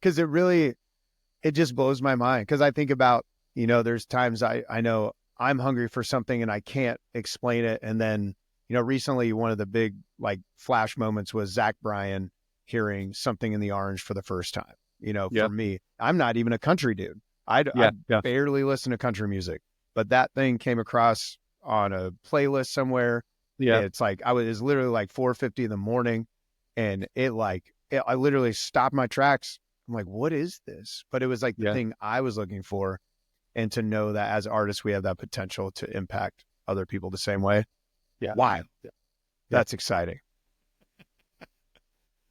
because it just blows my mind. Because I think about, there's times I know I'm hungry for something and I can't explain it. And then, recently one of the big like flash moments was Zach Bryan hearing Something in the Orange for the first time. For me, I'm not even a country dude. I barely listen to country music, but that thing came across on a playlist somewhere. Yeah. It's like, it was literally like 4:50 in the morning, and I literally stopped my tracks. I'm like, what is this? But it was like the thing I was looking for. And to know that as artists, we have that potential to impact other people the same way. Yeah. Wow. Yeah. That's exciting.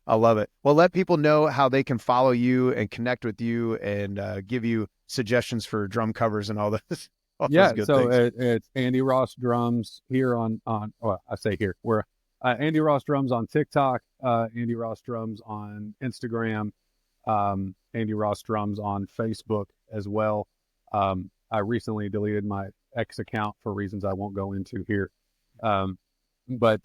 I love it. Well, let people know how they can follow you and connect with you and give you suggestions for drum covers and all this. It's Andy Ross Drums here we're Andy Ross Drums on TikTok, Andy Ross Drums on Instagram, Andy Ross Drums on Facebook as well. I recently deleted my X account for reasons I won't go into here. But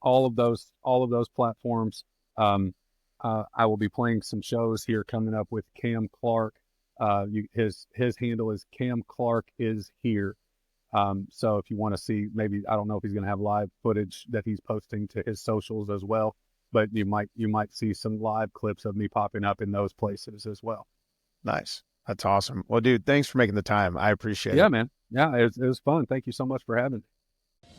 all of those platforms, I will be playing some shows here coming up with Cam Clark. His handle is Cam Clark is here. So if you want to see, maybe, I don't know if he's going to have live footage that he's posting to his socials as well, but you might see some live clips of me popping up in those places as well. Nice. That's awesome. Well, dude, thanks for making the time. I appreciate it. Yeah, man. Yeah, it was fun. Thank you so much for having me.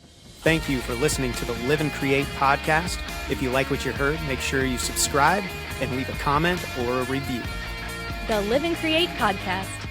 Thank you for listening to the Live and Create podcast. If you like what you heard, make sure you subscribe and leave a comment or a review. The Live and Create podcast.